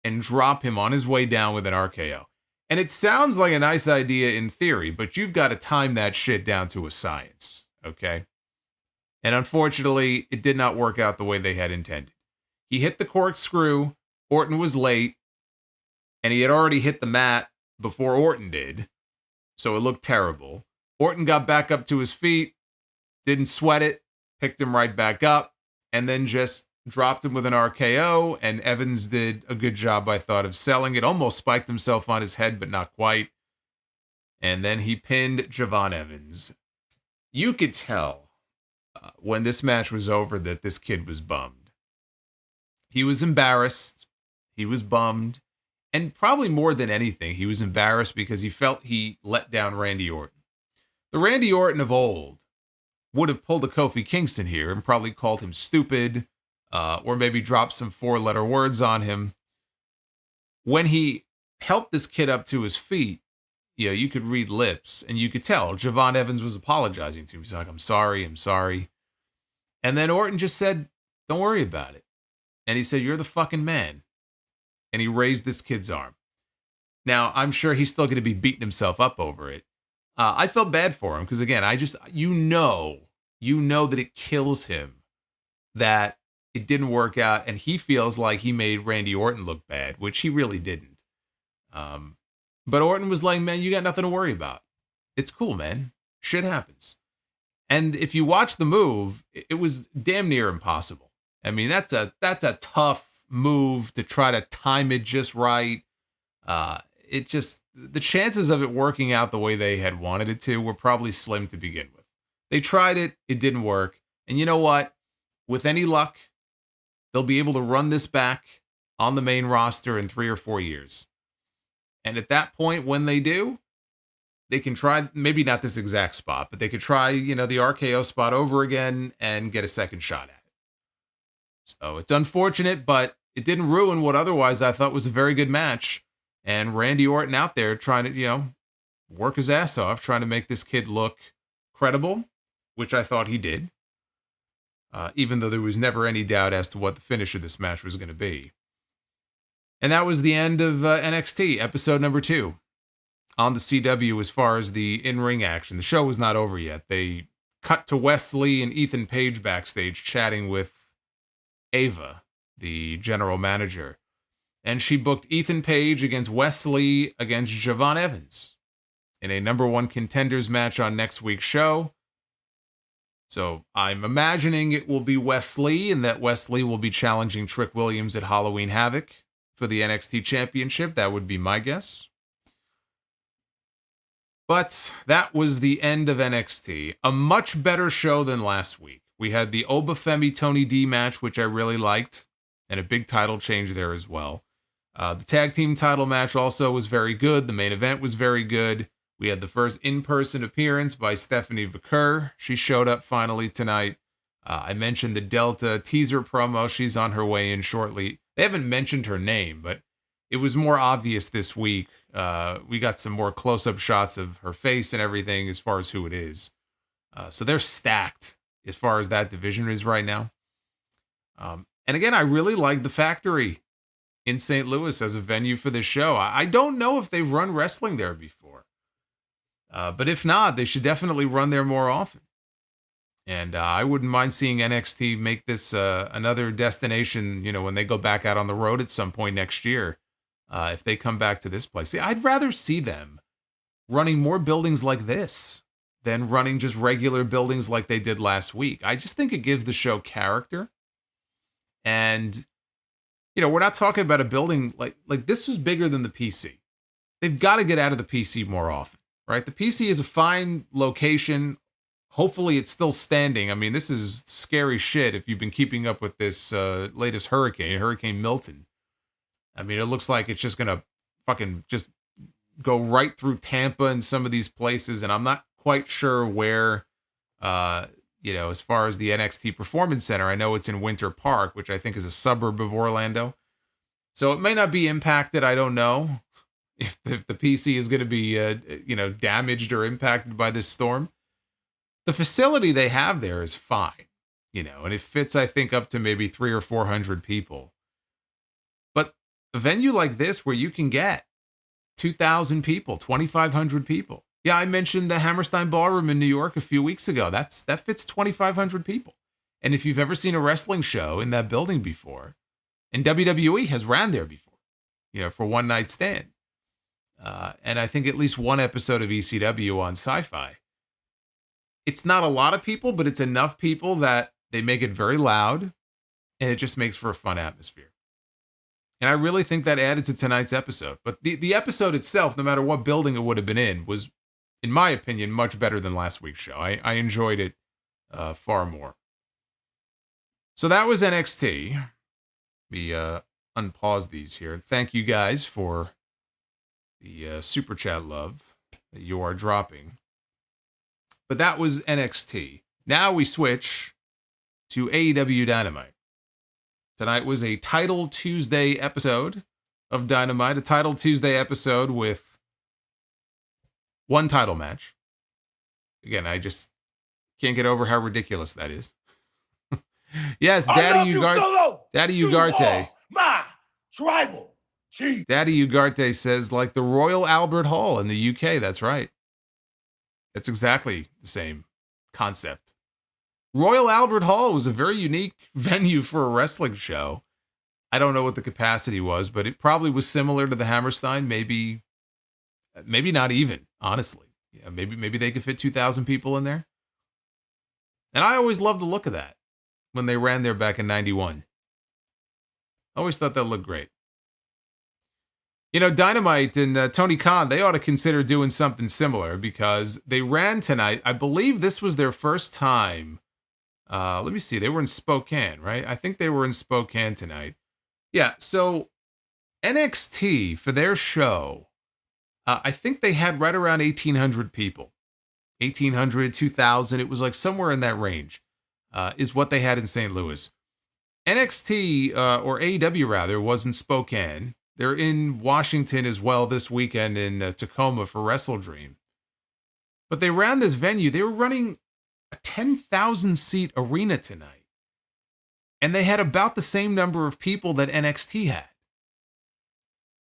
and drop him on his way down with an RKO. And it sounds like a nice idea in theory, but you've got to time that shit down to a science, okay? And unfortunately, it did not work out the way they had intended. He hit the corkscrew, Orton was late, and he had already hit the mat before Orton did, so it looked terrible. Orton got back up to his feet, didn't sweat it, picked him right back up, and then just dropped him with an RKO, and Evans did a good job, I thought, of selling it. Almost spiked himself on his head, but not quite. And then he pinned Javon Evans. You could tell when this match was over that this kid was bummed. He was embarrassed. He was bummed. And probably more than anything, he was embarrassed because he felt he let down Randy Orton. The Randy Orton of old would have pulled a Kofi Kingston here and probably called him stupid, or maybe dropped some 4-letter words on him. When he helped this kid up to his feet, you could read lips, and you could tell Javon Evans was apologizing to him. He's like, I'm sorry. And then Orton just said, don't worry about it. And he said, you're the fucking man. And he raised this kid's arm. Now, I'm sure he's still going to be beating himself up over it. I felt bad for him because, again, you know that it kills him that it didn't work out, and he feels like he made Randy Orton look bad, which he really didn't. But Orton was like, man, you got nothing to worry about. It's cool, man. Shit happens. And if you watch the move, it was damn near impossible. I mean, that's a tough move to try to time it just right. The chances of it working out the way they had wanted it to were probably slim to begin with. They tried it. It didn't work. And you know what? With any luck, they'll be able to run this back on the main roster in 3 or 4 years. And at that point, when they do, they can try, maybe not this exact spot, but they could try, the RKO spot over again and get a second shot at it. So it's unfortunate, but it didn't ruin what otherwise I thought was a very good match. And Randy Orton out there trying to, work his ass off, trying to make this kid look credible, which I thought he did. Even though there was never any doubt as to what the finish of this match was going to be. And that was the end of NXT, episode number 2. On the CW as far as the in-ring action. The show was not over yet. They cut to Wesley and Ethan Page backstage chatting with Ava, the general manager. And she booked Ethan Page against Wesley against Javon Evans in a number 1 contenders match on next week's show. So I'm imagining it will be Wesley, and that Wesley will be challenging Trick Williams at Halloween Havoc for the NXT Championship. That would be my guess. But that was the end of NXT. A much better show than last week. We had the Obafemi Tony D match, which I really liked, and a big title change there as well. The tag team title match also was very good. The main event was very good. We had the first in-person appearance by Stephanie Vaquer. She showed up finally tonight. I mentioned the Delta teaser promo. She's on her way in shortly. They haven't mentioned her name, but it was more obvious this week. We got some more close-up shots of her face and everything as far as who it is. So they're stacked as far as that division is right now. And again, I really like the Factory in St. Louis as a venue for this show. I don't know if they've run wrestling there before. But if not, they should definitely run there more often. And I wouldn't mind seeing NXT make this another destination, when they go back out on the road at some point next year. If they come back to this place. See, I'd rather see them running more buildings like this than running just regular buildings like they did last week. I just think it gives the show character. And, we're not talking about a building like this was bigger than the PC. They've got to get out of the PC more often, right? The PC is a fine location. Hopefully it's still standing. I mean, this is scary shit if you've been keeping up with this latest Hurricane Milton. I mean, it looks like it's just going to fucking just go right through Tampa and some of these places. And I'm not quite sure where, as far as the NXT Performance Center, I know it's in Winter Park, which I think is a suburb of Orlando. So it may not be impacted. I don't know if the PC is going to be, damaged or impacted by this storm. The facility they have there is fine, and it fits, I think, up to maybe 300 or 400 people. But a venue like this where you can get 2,000 people, 2,500 people. Yeah, I mentioned the Hammerstein Ballroom in New York a few weeks ago. That fits 2,500 people. And if you've ever seen a wrestling show in that building before, and WWE has ran there before, for one night stand. And I think at least one episode of ECW on Sci-Fi. It's not a lot of people, but it's enough people that they make it very loud, and it just makes for a fun atmosphere. And I really think that added to tonight's episode. But the episode itself, no matter what building it would have been in, was, in my opinion, much better than last week's show. I enjoyed it far more. So that was NXT. We unpause these here. Thank you guys for the super chat love that you are dropping. But that was NXT. Now we switch to AEW Dynamite. Tonight was a Title Tuesday episode of Dynamite. A Title Tuesday episode with one title match. Again, I just can't get over how ridiculous that is. Yes, Daddy Ugarte. My tribal chief. Daddy Ugarte says, like the Royal Albert Hall in the UK. That's right. That's exactly the same concept. Royal Albert Hall was a very unique venue for a wrestling show. I don't know what the capacity was, but it probably was similar to the Hammerstein. Maybe not even, honestly. Yeah, maybe they could fit 2,000 people in there. And I always loved the look of that when they ran there back in 91. I always thought that looked great. Dynamite and Tony Khan, they ought to consider doing something similar because they ran tonight. I believe this was their first time. Let me see. They were in Spokane, right? I think they were in Spokane tonight. Yeah, so NXT, for their show, I think they had right around 1,800 people. 1,800, 2,000. It was like somewhere in that range is what they had in St. Louis. NXT, or AEW rather, was in Spokane. They're in Washington as well this weekend in Tacoma for WrestleDream. But they ran this venue. They were running a 10,000 seat arena tonight. And they had about the same number of people that NXT had.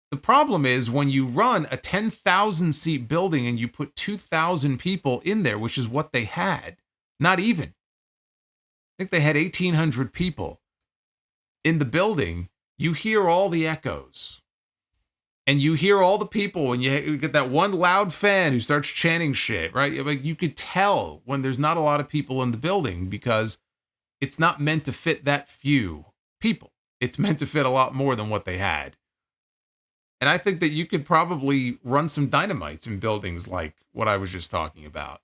The problem is when you run a 10,000 seat building and you put 2,000 people in there, which is what they had, not even. I think they had 1,800 people in the building. You hear all the echoes. And you hear all the people, and you get that one loud fan who starts chanting shit, right? Like you could tell when there's not a lot of people in the building because it's not meant to fit that few people. It's meant to fit a lot more than what they had. And I think that you could probably run some dynamites in buildings like what I was just talking about.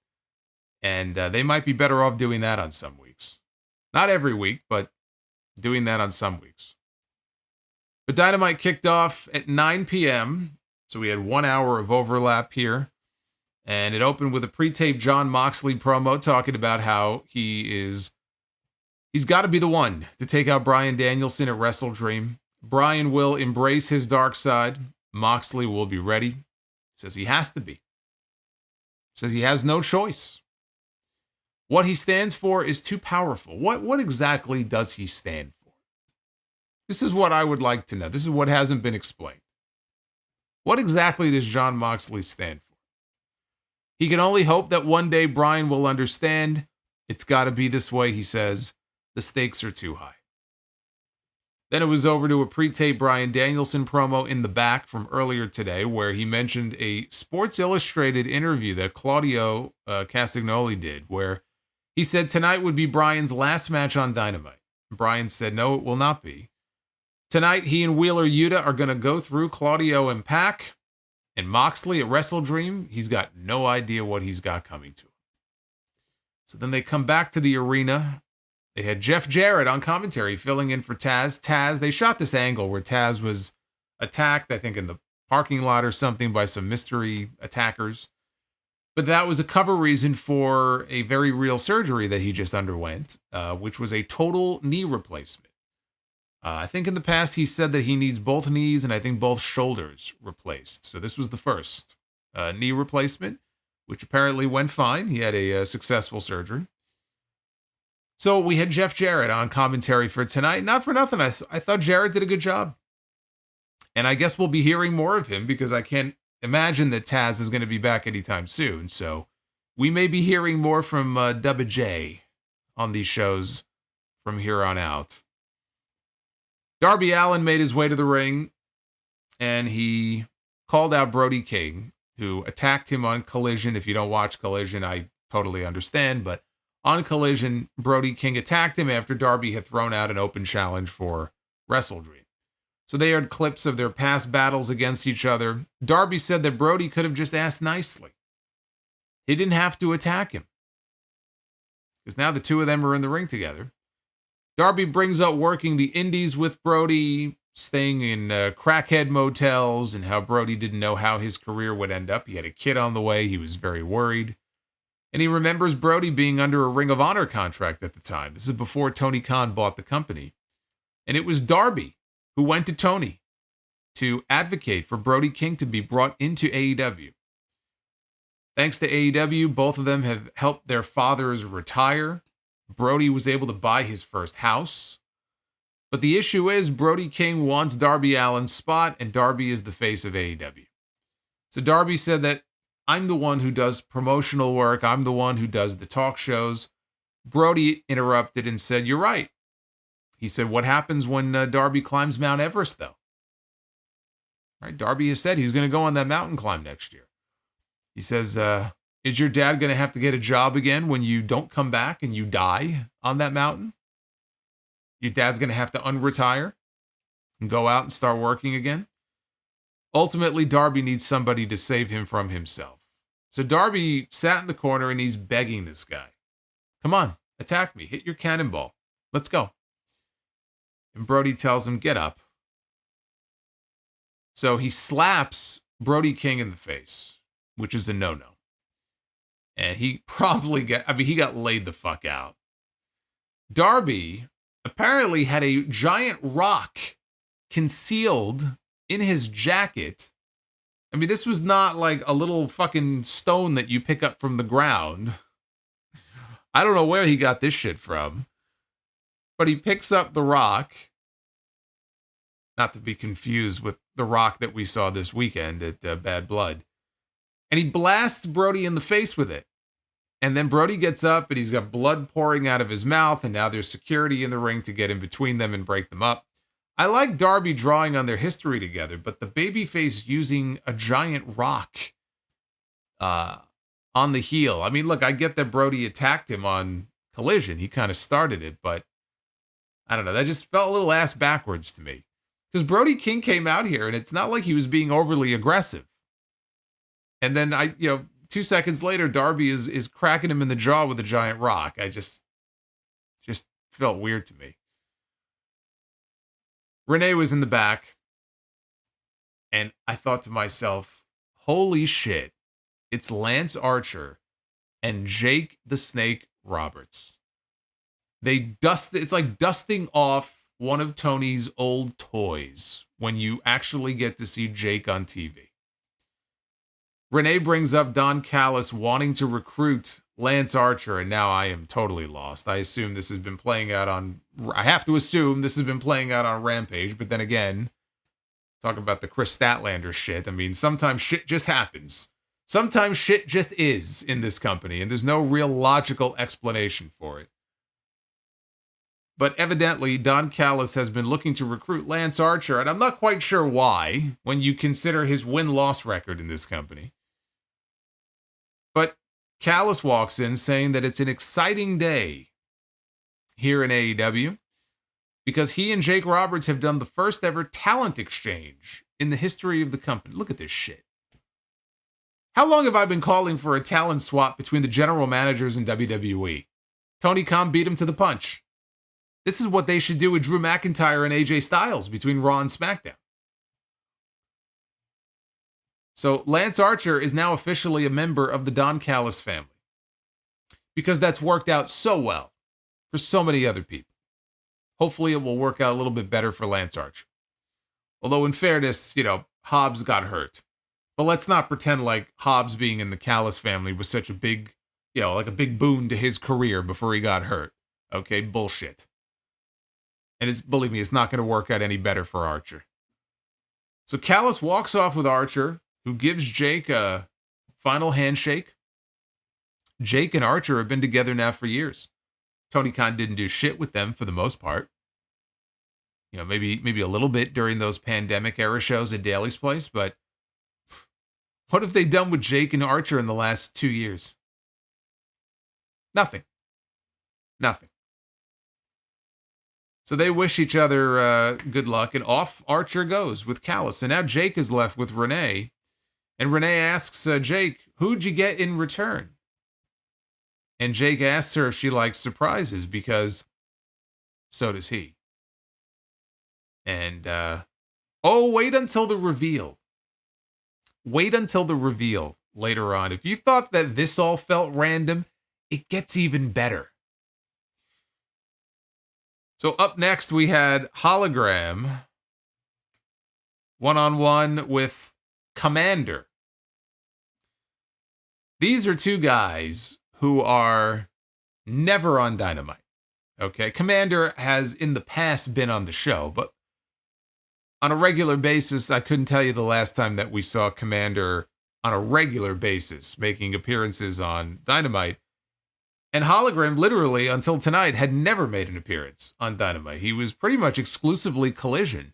And they might be better off doing that on some weeks. Not every week, but doing that on some weeks. But Dynamite kicked off at 9 p.m., so we had 1 hour of overlap here. And it opened with a pre-taped Jon Moxley promo talking about how he's got to be the one to take out Bryan Danielson at WrestleDream. Bryan will embrace his dark side. Moxley will be ready. Says he has to be. Says he has no choice. What he stands for is too powerful. What exactly does he stand for? This is what I would like to know. This is what hasn't been explained. What exactly does Jon Moxley stand for? He can only hope that one day Bryan will understand. It's got to be this way, he says. The stakes are too high. Then it was over to a pre-tape Bryan Danielson promo in the back from earlier today where he mentioned a Sports Illustrated interview that Claudio Castagnoli did where he said tonight would be Bryan's last match on Dynamite. Bryan said, no, it will not be. Tonight, he and Wheeler Yuta are going to go through Claudio and Pac, and Moxley at WrestleDream, he's got no idea what he's got coming to him. So then they come back to the arena. They had Jeff Jarrett on commentary filling in for Taz. They shot this angle where Taz was attacked, I think in the parking lot or something, by some mystery attackers. But that was a cover reason for a very real surgery that he just underwent, which was a total knee replacement. I think in the past he said that he needs both knees and I think both shoulders replaced. So this was the first knee replacement, which apparently went fine. He had a successful surgery. So we had Jeff Jarrett on commentary for tonight. Not for nothing. I thought Jarrett did a good job. And I guess we'll be hearing more of him because I can't imagine that Taz is going to be back anytime soon. So we may be hearing more from Dubba J on these shows from here on out. Darby Allin made his way to the ring, and he called out Brody King, who attacked him on Collision. If you don't watch Collision, I totally understand, but on Collision, Brody King attacked him after Darby had thrown out an open challenge for WrestleDream. So they had clips of their past battles against each other. Darby said that Brody could have just asked nicely. He didn't have to attack him, because now the two of them are in the ring together. Darby brings up working the indies with Brody, staying in crackhead motels, and how Brody didn't know how his career would end up. He had a kid on the way. He was very worried. And he remembers Brody being under a Ring of Honor contract at the time. This is before Tony Khan bought the company. And it was Darby who went to Tony to advocate for Brody King to be brought into AEW. Thanks to AEW, both of them have helped their fathers retire. Brody was able to buy his first house. But the issue is Brody King wants Darby Allin's spot, and Darby is the face of AEW. So Darby said that I'm the one who does promotional work. I'm the one who does the talk shows. Brody interrupted and said, you're right. He said, what happens when Darby climbs Mount Everest, though? Right? Darby has said he's going to go on that mountain climb next year. He says, is your dad going to have to get a job again when you don't come back and you die on that mountain? Your dad's going to have to unretire and go out and start working again? Ultimately, Darby needs somebody to save him from himself. So Darby sat in the corner and he's begging this guy. Come on, attack me. Hit your cannonball. Let's go. And Brody tells him, get up. So he slaps Brody King in the face, which is a no-no. And he probably he got laid the fuck out. Darby apparently had a giant rock concealed in his jacket. I mean, this was not like a little fucking stone that you pick up from the ground. I don't know where he got this shit from. But he picks up the rock. Not to be confused with the rock that we saw this weekend at Bad Blood. And he blasts Brody in the face with it. And then Brody gets up and he's got blood pouring out of his mouth. And now there's security in the ring to get in between them and break them up. I like Darby drawing on their history together, but the babyface using a giant rock on the heel. I mean, look, I get that Brody attacked him on Collision. He kind of started it, but I don't know. That just felt a little ass backwards to me. Because Brody King came out here and it's not like he was being overly aggressive. And then 2 seconds later, Darby is cracking him in the jaw with a giant rock. I just felt weird to me. Renee was in the back, and I thought to myself, holy shit, it's Lance Archer and Jake the Snake Roberts. It's like dusting off one of Tony's old toys when you actually get to see Jake on TV. Renee brings up Don Callis wanting to recruit Lance Archer, and now I am totally lost. I have to assume this has been playing out on Rampage, but then again, talk about the Chris Statlander shit. I mean, sometimes shit just happens. Sometimes shit just is in this company, and there's no real logical explanation for it. But evidently, Don Callis has been looking to recruit Lance Archer, and I'm not quite sure why, when you consider his win-loss record in this company. But Callis walks in saying that it's an exciting day here in AEW because he and Jake Roberts have done the first ever talent exchange in the history of the company. Look at this shit. How long have I been calling for a talent swap between the general managers in WWE? Tony Khan beat him to the punch. This is what they should do with Drew McIntyre and AJ Styles between Raw and SmackDown. So Lance Archer is now officially a member of the Don Callis family because that's worked out so well for so many other people. Hopefully it will work out a little bit better for Lance Archer. Although in fairness, Hobbs got hurt. But let's not pretend like Hobbs being in the Callis family was such a big, like a big boon to his career before he got hurt. Okay, bullshit. And believe me, it's not going to work out any better for Archer. So Callis walks off with Archer, who gives Jake a final handshake. Jake and Archer have been together now for years. Tony Khan didn't do shit with them for the most part. Maybe a little bit during those pandemic era shows at Daly's Place, but what have they done with Jake and Archer in the last 2 years? Nothing. So they wish each other good luck, and off Archer goes with Callis. And now Jake is left with Renee. And Renee asks Jake, who'd you get in return? And Jake asks her if she likes surprises, because so does he. And, wait until the reveal. Wait until the reveal later on. If you thought that this all felt random, it gets even better. So up next, we had Hologram one-on-one with Komander. These are two guys who are never on Dynamite. Okay, Komander has in the past been on the show, but on a regular basis, I couldn't tell you the last time that we saw Komander on a regular basis making appearances on Dynamite. And Hologram, literally, until tonight, had never made an appearance on Dynamite. He was pretty much exclusively Collision.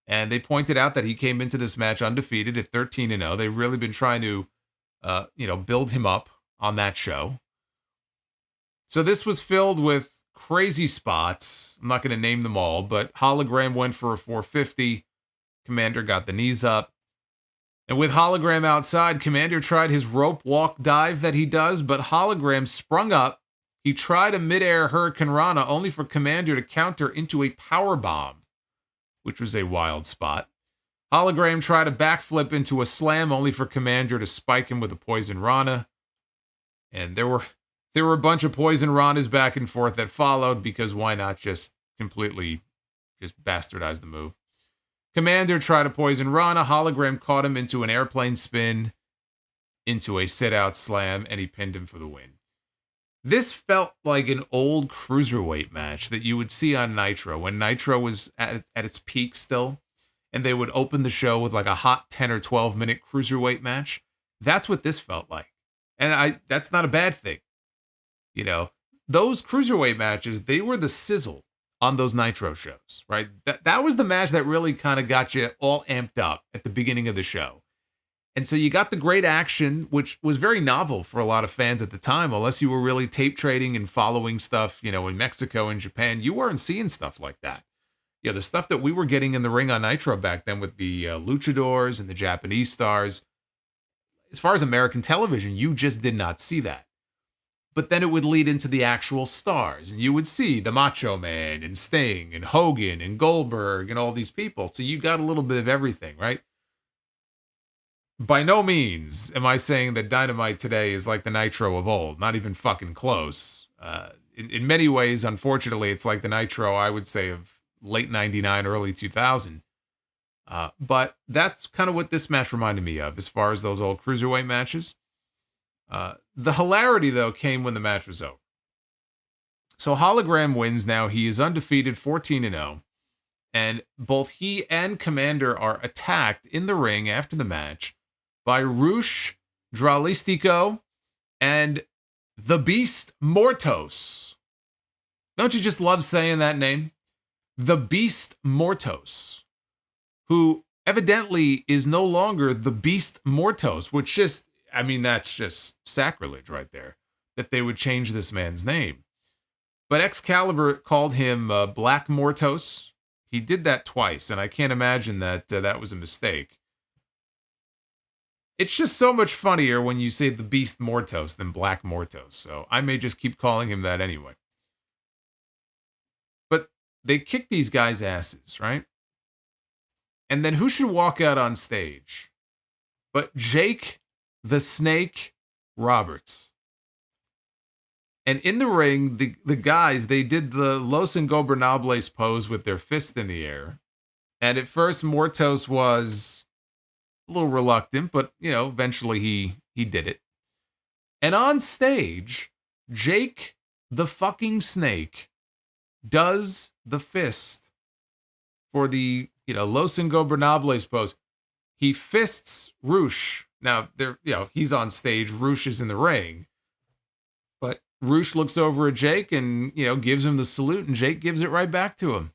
And they pointed out that he came into this match undefeated at 13-0. They've really been trying to, build him up on that show. So this was filled with crazy spots. I'm not going to name them all, but Hologram went for a 450. Komander got the knees up. And with Hologram outside, Komander tried his rope walk dive that he does, but Hologram sprung up. He tried a midair Hurricane Rana, only for Komander to counter into a power bomb, which was a wild spot. Hologram tried a backflip into a slam, only for Komander to spike him with a poison Rana. And there were a bunch of poison Ranas back and forth that followed, because why not just completely bastardize the move? Komander tried a poison Rana. Hologram caught him into an airplane spin, into a sit-out slam, and he pinned him for the win. This felt like an old cruiserweight match that you would see on Nitro, when Nitro was at its peak still, and they would open the show with like a hot 10 or 12 minute cruiserweight match. That's what this felt like. And that's not a bad thing. Those cruiserweight matches, they were the sizzle on those Nitro shows, right? That was the match that really kind of got you all amped up at the beginning of the show. And so you got the great action, which was very novel for a lot of fans at the time, unless you were really tape trading and following stuff, in Mexico and Japan. You weren't seeing stuff like that. The stuff that we were getting in the ring on Nitro back then with the luchadors and the Japanese stars, as far as American television, you just did not see that. But then it would lead into the actual stars, and you would see the Macho Man and Sting and Hogan and Goldberg and all these people. So you got a little bit of everything, right? By no means am I saying that Dynamite today is like the Nitro of old. Not even fucking close. In many ways, unfortunately, it's like the Nitro, I would say, of late 99, early 2000. But that's kind of what this match reminded me of as far as those old cruiserweight matches. The hilarity, though, came when the match was over. So Hologram wins now. He is undefeated, 14-0. And both he and Komander are attacked in the ring after the match by Rush, Dralistico, and the Beast Mortos. Don't you just love saying that name? The Beast Mortos, who evidently is no longer the Beast Mortos, which just, I mean, that's just sacrilege right there, that they would change this man's name. But Excalibur called him Black Mortos. He did that twice, and I can't imagine that that was a mistake. It's just so much funnier when you say the Beast Mortos than Black Mortos, so I may just keep calling him that anyway. But they kick these guys' asses, right? And then who should walk out on stage but Jake the Snake Roberts? And in the ring, the guys, they did the Los Ingobernables pose with their fist in the air. And at first, Mortos was a little reluctant, but, you know, eventually he did it. And on stage, Jake the fucking Snake does the fist for the, you know, Los Ingobernables pose. He fists Rush. Now, he's on stage. Rush is in the ring. But Rush looks over at Jake and, you know, gives him the salute, and Jake gives it right back to him.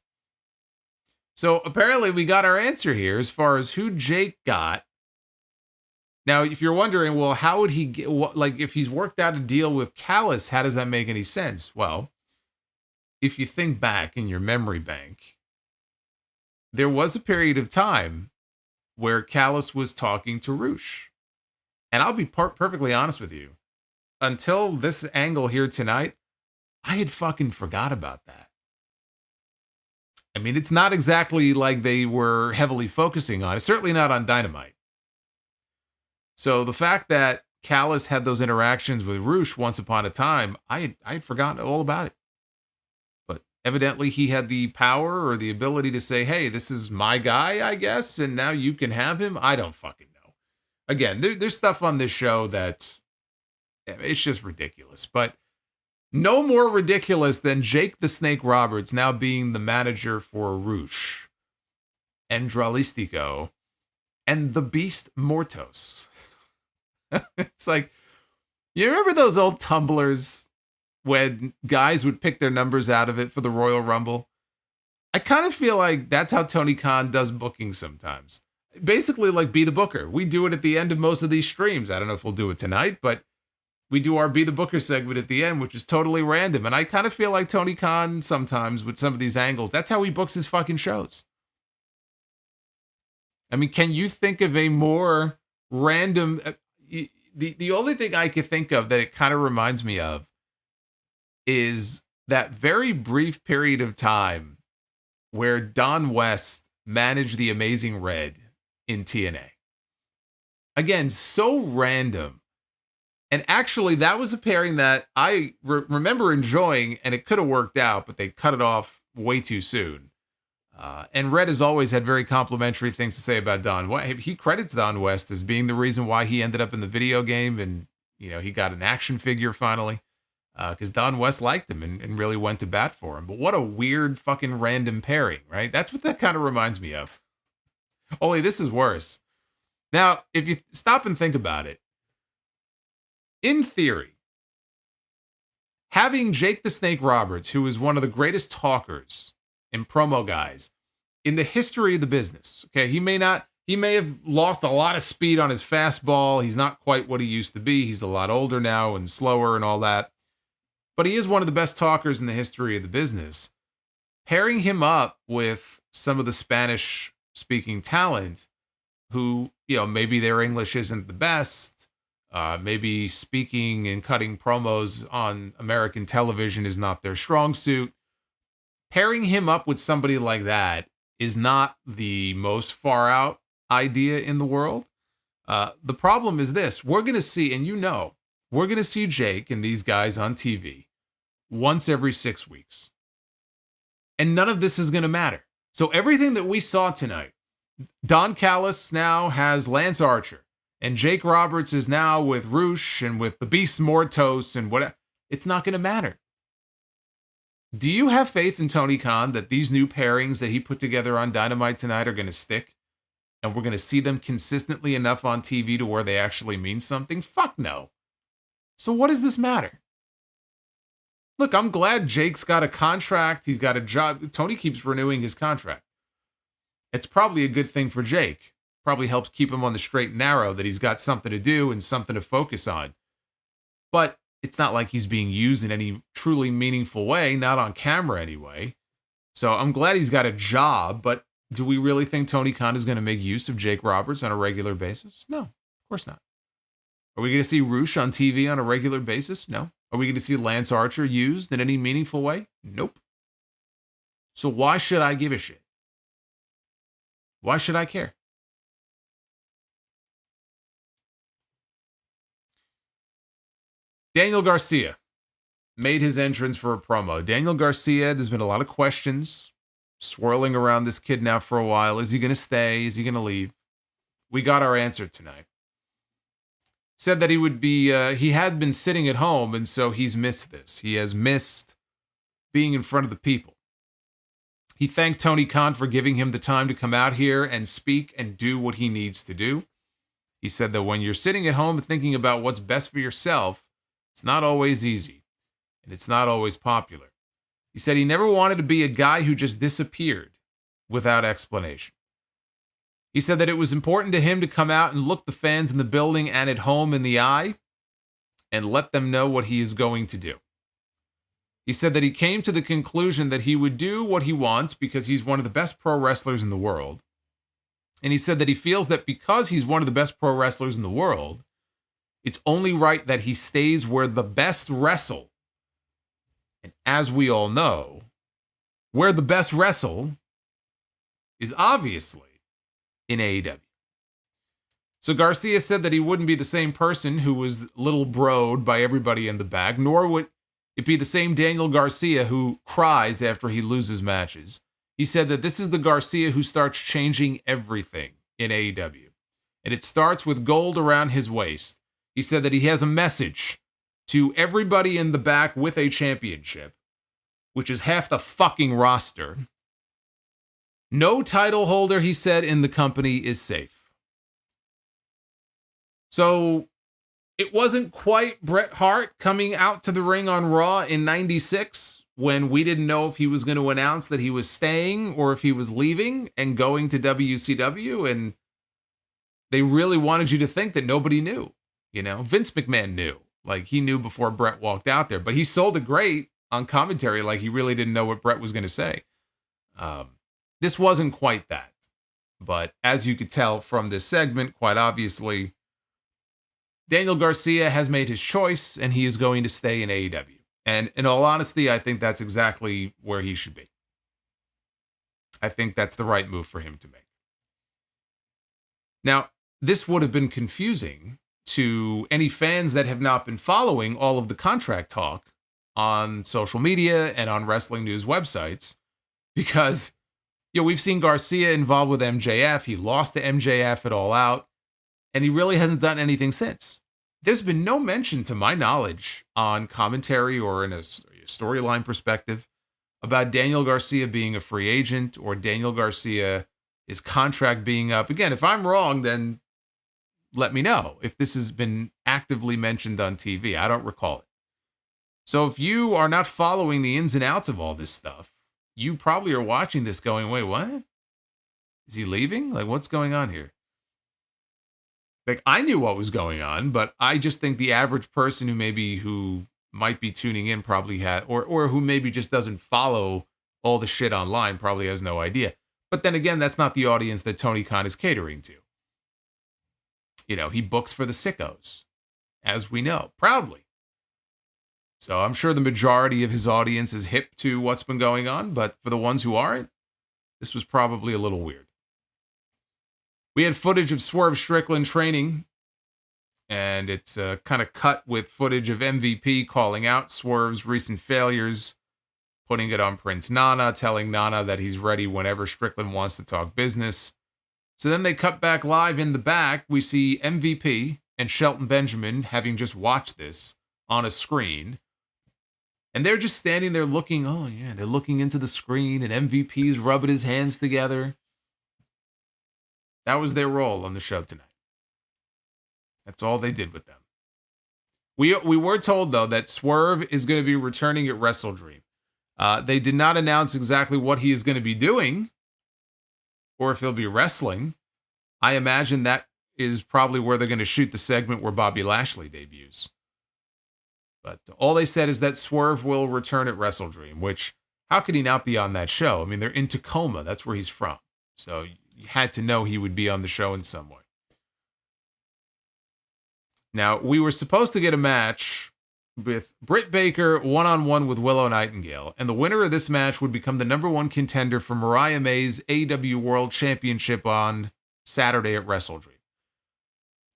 So apparently we got our answer here as far as who Jake got. Now, if you're wondering, well, how would he get, like, if he's worked out a deal with Callis, how does that make any sense? Well, if you think back in your memory bank, there was a period of time where Callis was talking to Rush. And I'll be perfectly honest with you. Until this angle here tonight, I had fucking forgot about that. I mean, it's not exactly like they were heavily focusing on it. Certainly not on Dynamite. So the fact that Callis had those interactions with Rush once upon a time, I had forgotten all about it. But evidently he had the power or the ability to say, hey, this is my guy, I guess, and now you can have him. I don't fucking know. Again, there's stuff on this show that it's just ridiculous. But no more ridiculous than Jake the Snake Roberts now being the manager for Rush and Dralistico and the Beast Mortos. It's like, you remember those old tumblers when guys would pick their numbers out of it for the Royal Rumble? I kind of feel like that's how Tony Khan does booking sometimes. Basically like Be the Booker. We do it at the end of most of these streams. I don't know if we'll do it tonight, but we do our Be the Booker segment at the end, which is totally random. And I kind of feel like Tony Khan sometimes with some of these angles. That's how he books his fucking shows. I mean, can you think of a more random... The only thing I could think of that it kind of reminds me of is that very brief period of time where Don West managed the Amazing Red in TNA. Again, so random. And actually, that was a pairing that I remember enjoying, and it could have worked out, but they cut it off way too soon. And Red has always had very complimentary things to say about Don West. He credits Don West as being the reason why he ended up in the video game, and you know he got an action figure finally, because Don West liked him and really went to bat for him. But what a weird fucking random pairing, right? That's what that kind of reminds me of. Only this is worse. Now, if you stop and think about it, in theory, having Jake the Snake Roberts, who is one of the greatest talkers and promo guys in the history of the business. Okay, he may have lost a lot of speed on his fastball. He's not quite what he used to be. He's a lot older now and slower and all that. But he is one of the best talkers in the history of the business. Pairing him up with some of the Spanish speaking talent who, you know, maybe their English isn't the best. Maybe speaking and cutting promos on American television is not their strong suit. Pairing him up with somebody like that is not the most far out idea in the world. The problem is this. We're going to see, and you know, we're going to see Jake and these guys on TV once every 6 weeks. And none of this is going to matter. So everything that we saw tonight, Don Callis now has Lance Archer, and Jake Roberts is now with Roosh and with the Beast Mortos and whatever. It's not going to matter. Do you have faith in Tony Khan that these new pairings that he put together on Dynamite tonight are going to stick? And we're going to see them consistently enough on TV to where they actually mean something? Fuck no. So what does this matter? Look, I'm glad Jake's got a contract. He's got a job. Tony keeps renewing his contract. It's probably a good thing for Jake. Probably helps keep him on the straight and narrow that he's got something to do and something to focus on. But it's not like he's being used in any truly meaningful way, not on camera anyway. So I'm glad he's got a job, but do we really think Tony Khan is going to make use of Jake Roberts on a regular basis? No, of course not. Are we going to see Roosh on TV on a regular basis? No. Are we going to see Lance Archer used in any meaningful way? Nope. So why should I give a shit? Why should I care? Daniel Garcia made his entrance for a promo. Daniel Garcia, there's been a lot of questions swirling around this kid now for a while. Is he going to stay? Is he going to leave? We got our answer tonight. Said that he would be, he had been sitting at home, and so he's missed this. He has missed being in front of the people. He thanked Tony Khan for giving him the time to come out here and speak and do what he needs to do. He said that when you're sitting at home thinking about what's best for yourself, it's not always easy, and it's not always popular. He said he never wanted to be a guy who just disappeared without explanation. He said that it was important to him to come out and look the fans in the building and at home in the eye and let them know what he is going to do. He said that he came to the conclusion that he would do what he wants because he's one of the best pro wrestlers in the world. And he said that he feels that because he's one of the best pro wrestlers in the world, it's only right that he stays where the best wrestle. And as we all know, where the best wrestle is obviously in AEW. So Garcia said that he wouldn't be the same person who was little broed by everybody in the back, nor would it be the same Daniel Garcia who cries after he loses matches. He said that this is the Garcia who starts changing everything in AEW. And it starts with gold around his waist. He said that he has a message to everybody in the back with a championship, which is half the fucking roster. No title holder, he said, in the company is safe. So it wasn't quite Bret Hart coming out to the ring on Raw in 96 when we didn't know if he was going to announce that he was staying or if he was leaving and going to WCW. And they really wanted you to think that nobody knew. You know, Vince McMahon knew. Like, he knew before Bret walked out there. But he sold it great on commentary like he really didn't know what Bret was going to say. This wasn't quite that. But as you could tell from this segment, quite obviously, Daniel Garcia has made his choice, and he is going to stay in AEW. And in all honesty, I think that's exactly where he should be. I think that's the right move for him to make. Now, this would have been confusing to any fans that have not been following all of the contract talk on social media and on wrestling news websites, because, you know, we've seen Garcia involved with MJF. He lost to MJF at All Out, and he really hasn't done anything since. There's been no mention, to my knowledge, on commentary or in a storyline perspective about Daniel Garcia being a free agent or Daniel Garcia, his contract being up. Again, if I'm wrong, then let me know if this has been actively mentioned on TV. I don't recall it. So if you are not following the ins and outs of all this stuff, you probably are watching this going, wait, what? Is he leaving? Like, what's going on here? Like, I knew what was going on, but I just think the average person who might be tuning in probably had, or who maybe just doesn't follow all the shit online probably has no idea. But then again, that's not the audience that Tony Khan is catering to. You know, he books for the sickos, as we know, proudly. So I'm sure the majority of his audience is hip to what's been going on, but for the ones who aren't, this was probably a little weird. We had footage of Swerve Strickland training, and it's kind of cut with footage of MVP calling out Swerve's recent failures, putting it on Prince Nana, telling Nana that he's ready whenever Strickland wants to talk business. So then they cut back live in the back. We see MVP and Shelton Benjamin having just watched this on a screen. And they're just standing there looking, oh yeah, they're looking into the screen and MVP's rubbing his hands together. That was their role on the show tonight. That's all they did with them. We were told, though, that Swerve is going to be returning at WrestleDream. They did not announce exactly what he is going to be doing or if he'll be wrestling. I imagine that is probably where they're going to shoot the segment where Bobby Lashley debuts. But all they said is that Swerve will return at WrestleDream, which, how could he not be on that show? I mean, they're in Tacoma. That's where he's from. So you had to know he would be on the show in some way. Now, we were supposed to get a match with Britt Baker one-on-one with Willow Nightingale, and the winner of this match would become the #1 contender for Mariah May's AEW World Championship on Saturday at WrestleDream.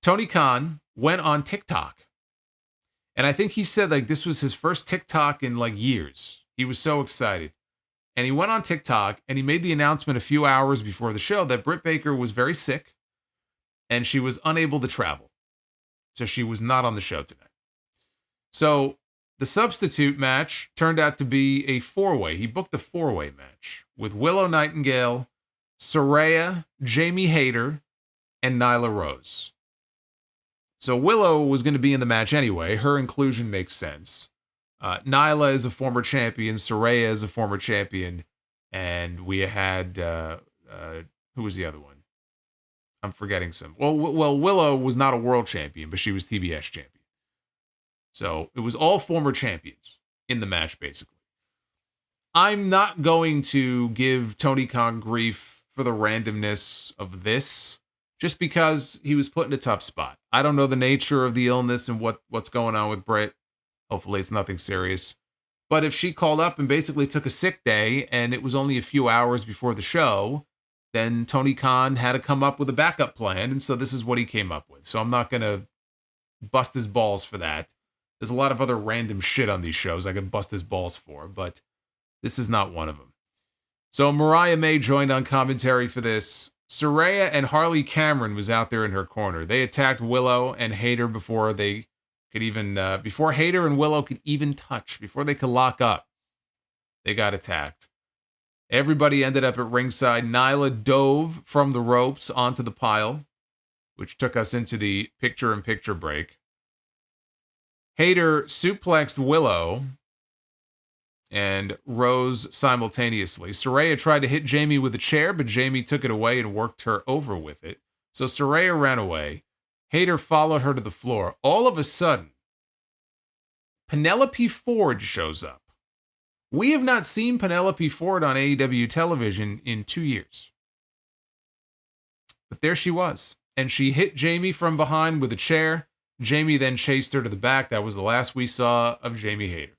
Tony Khan went on TikTok, and I think he said like this was his first TikTok in like years. He was so excited. And he went on TikTok, and he made the announcement a few hours before the show that Britt Baker was very sick, and she was unable to travel. So she was not on the show tonight. So the substitute match turned out to be a 4-way. He booked a 4-way match with Willow Nightingale, Saraya, Jamie Hayter, and Nyla Rose. So Willow was going to be in the match anyway. Her inclusion makes sense. Nyla is a former champion. Saraya is a former champion. And we had, who was the other one? I'm forgetting some. Well, Willow was not a world champion, but she was TBS champion. So it was all former champions in the match, basically. I'm not going to give Tony Khan grief for the randomness of this, just because he was put in a tough spot. I don't know the nature of the illness and what's going on with Britt. Hopefully it's nothing serious. But if she called up and basically took a sick day and it was only a few hours before the show, then Tony Khan had to come up with a backup plan, and so this is what he came up with. So I'm not going to bust his balls for that. There's a lot of other random shit on these shows I could bust his balls for, but this is not one of them. So Mariah May joined on commentary for this. Saraya and Harley Cameron was out there in her corner. They attacked Willow and Hayter before they could even, before Hayter and Willow could even touch, before they could lock up. They got attacked. Everybody ended up at ringside. Nyla dove from the ropes onto the pile, which took us into the picture-in-picture break. Hayter suplexed Willow and Rose simultaneously. Saraya tried to hit Jamie with a chair, but Jamie took it away and worked her over with it. So Saraya ran away. Hayter followed her to the floor. All of a sudden, Penelope Ford shows up. We have not seen Penelope Ford on AEW television in 2 years. But there she was. And she hit Jamie from behind with a chair. Jamie then chased her to the back. That was the last we saw of Jamie Hayter.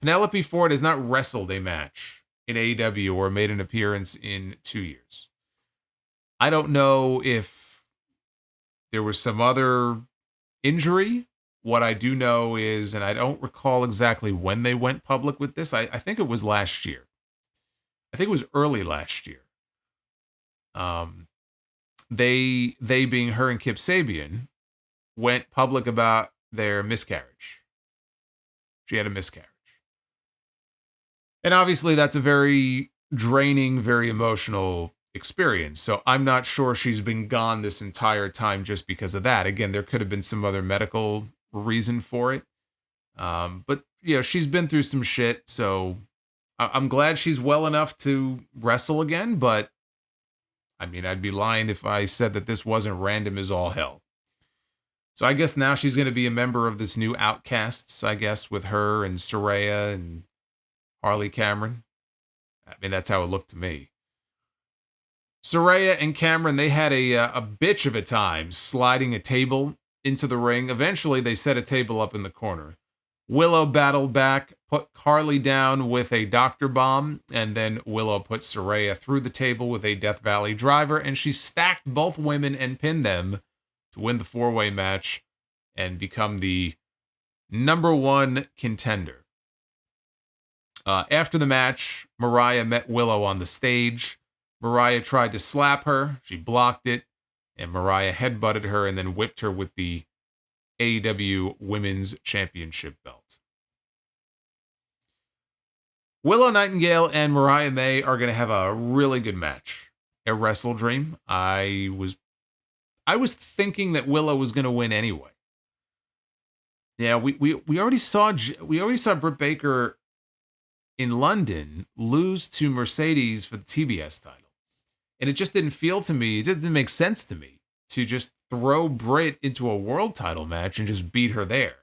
Penelope Ford has not wrestled a match in AEW or made an appearance in 2 years. I don't know if there was some other injury. What I do know is, and I don't recall exactly when they went public with this. I think it was last year. I think it was early last year. They being her and Kip Sabian, went public about their miscarriage. She had a miscarriage. And obviously that's a very draining, very emotional experience. So I'm not sure she's been gone this entire time just because of that. Again, there could have been some other medical reason for it. But, you know, she's been through some shit. So I'm glad she's well enough to wrestle again. But, I mean, I'd be lying if I said that this wasn't random as all hell. So I guess now she's going to be a member of this new Outcasts, I guess, with her and Saraya and Harley Cameron. I mean, that's how it looked to me. Saraya and Cameron, they had a bitch of a time sliding a table into the ring. Eventually, they set a table up in the corner. Willow battled back, put Harley down with a doctor bomb, and then Willow put Saraya through the table with a Death Valley driver, and she stacked both women and pinned them to win the four-way match and become the #1 contender. After the match, Mariah met Willow on the stage. Mariah tried to slap her. She blocked it. And Mariah headbutted her and then whipped her with the AEW Women's Championship belt. Willow Nightingale and Mariah May are going to have a really good match at WrestleDream. I was thinking that Willow was going to win anyway. Yeah, we already saw Britt Baker in London lose to Mercedes for the TBS title. And it just didn't feel to me, it didn't make sense to me to just throw Britt into a world title match and just beat her there.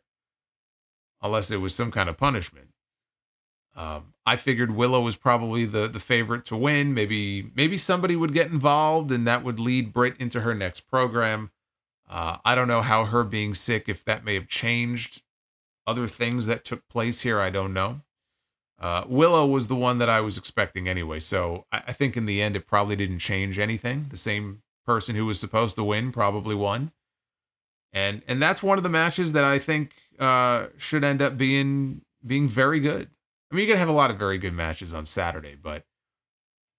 Unless it was some kind of punishment. I figured Willow was probably the favorite to win. Maybe somebody would get involved and that would lead Britt into her next program. I don't know how her being sick, if that may have changed other things that took place here. I don't know. Willow was the one that I was expecting anyway. So I think in the end, it probably didn't change anything. The same person who was supposed to win probably won. And that's one of the matches that I think should end up being very good. I mean, you're going to have a lot of very good matches on Saturday, but,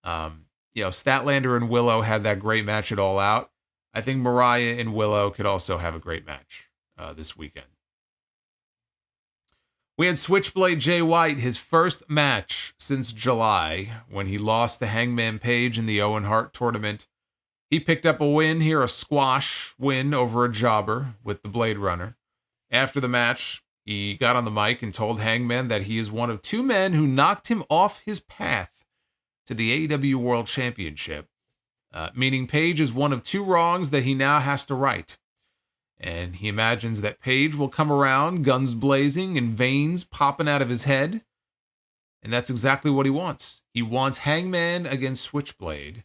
Statlander and Willow had that great match at All Out. I think Mariah and Willow could also have a great match this weekend. We had Switchblade Jay White, his first match since July, when he lost to Hangman Page in the Owen Hart tournament. He picked up a win here, a squash win over a jobber with the Blade Runner. After the match, he got on the mic and told Hangman that he is one of two men who knocked him off his path to the AEW World Championship, meaning Page is one of two wrongs that he now has to right. And he imagines that Page will come around, guns blazing and veins popping out of his head. And that's exactly what he wants. He wants Hangman against Switchblade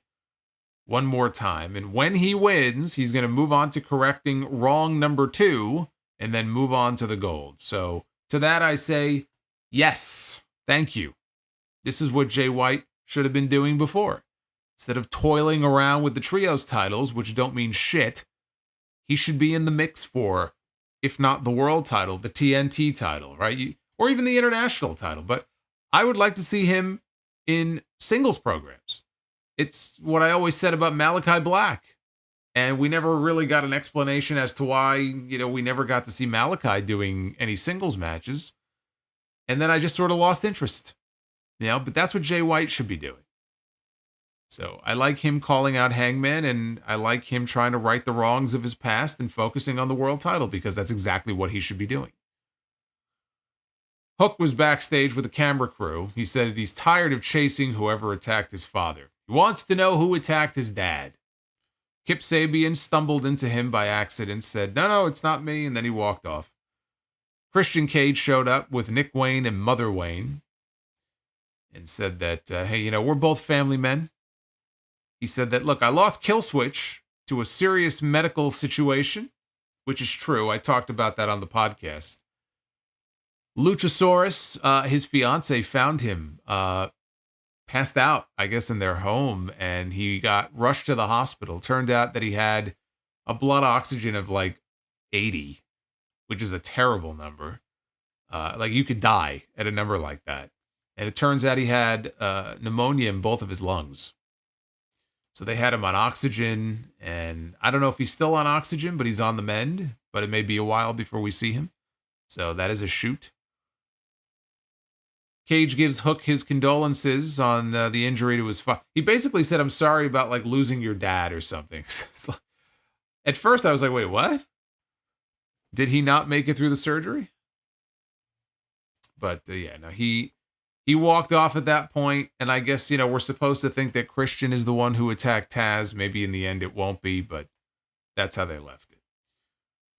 one more time. And when he wins, he's going to move on to correcting wrong number 2 and then move on to the gold. So to that I say, yes, thank you. This is what Jay White should have been doing before. Instead of toiling around with the trios titles, which don't mean shit, he should be in the mix for, if not the world title, the TNT title, right? Or even the international title. But I would like to see him in singles programs. It's what I always said about Malachi Black. And we never really got an explanation as to why, we never got to see Malachi doing any singles matches. And then I just sort of lost interest. But that's what Jay White should be doing. So I like him calling out Hangman, and I like him trying to right the wrongs of his past and focusing on the world title, because that's exactly what he should be doing. Hook was backstage with the camera crew. He said he's tired of chasing whoever attacked his father. He wants to know who attacked his dad. Kip Sabian stumbled into him by accident, said, no, it's not me, and then he walked off. Christian Cage showed up with Nick Wayne and Mother Wayne and said that, hey, we're both family men. He said that, look, I lost Killswitch to a serious medical situation, which is true. I talked about that on the podcast. Luchasaurus, his fiance, found him passed out, I guess, in their home, and he got rushed to the hospital. Turned out that he had a blood oxygen of like 80, which is a terrible number. You could die at a number like that. And it turns out he had pneumonia in both of his lungs. So they had him on oxygen, and I don't know if he's still on oxygen, but he's on the mend, but it may be a while before we see him. So that is a shoot. Cage gives Hook his condolences on the injury to his father. He basically said, I'm sorry about losing your dad or something. At first I was like, wait, what? Did he not make it through the surgery? But he walked off at that point, and I guess, we're supposed to think that Christian is the one who attacked Taz. Maybe in the end it won't be, but that's how they left it.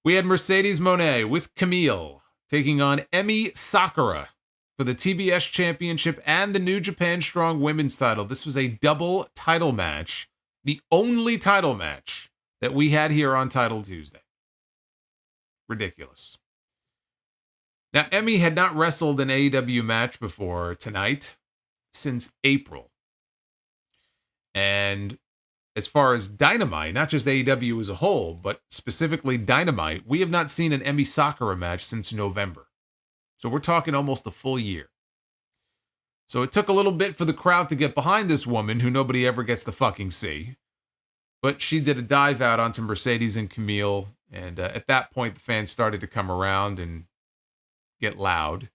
We had Mercedes Mone with Camille taking on Emi Sakura for the TBS Championship and the New Japan Strong Women's title. This was a double title match, the only title match that we had here on Title Tuesday. Ridiculous. Now, Emi had not wrestled an AEW match before tonight since April. And as far as Dynamite, not just AEW as a whole, but specifically Dynamite, we have not seen an Emi Sakura match since November. So we're talking almost a full year. So it took a little bit for the crowd to get behind this woman who nobody ever gets to fucking see. But she did a dive out onto Mercedes and Camille. And at that point, the fans started to come around and get loud.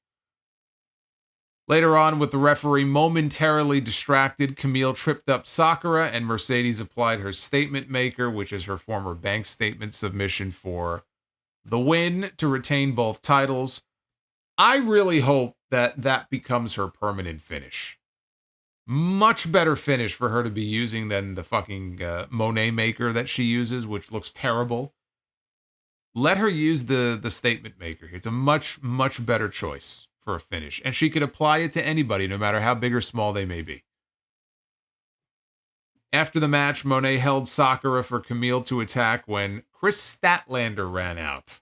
Later on, with the referee momentarily distracted, Camille tripped up Sakura and Mercedes applied her statement maker, which is her former bank statement submission for the win to retain both titles. I really hope that that becomes her permanent finish. Much better finish for her to be using than the fucking Mone maker that she uses, which looks terrible. Let her use the statement maker. It's a much, much better choice for a finish. And she could apply it to anybody, no matter how big or small they may be. After the match, Mone held Sakura for Camille to attack when Chris Statlander ran out.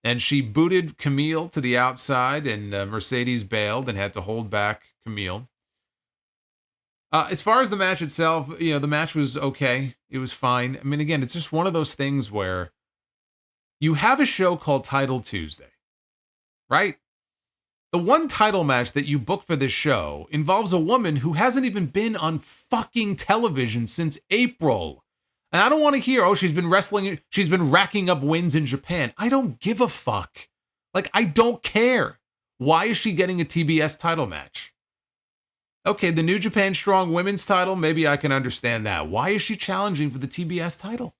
And she booted Camille to the outside, and Mercedes bailed and had to hold back Camille. As far as the match itself, the match was okay. It was fine. I mean, again, it's just one of those things where you have a show called Title Tuesday, right? The one title match that you book for this show involves a woman who hasn't even been on fucking television since April. And I don't want to hear, she's been wrestling, she's been racking up wins in Japan. I don't give a fuck. Like, I don't care. Why is she getting a TBS title match? Okay, the New Japan Strong Women's title, maybe I can understand that. Why is she challenging for the TBS title?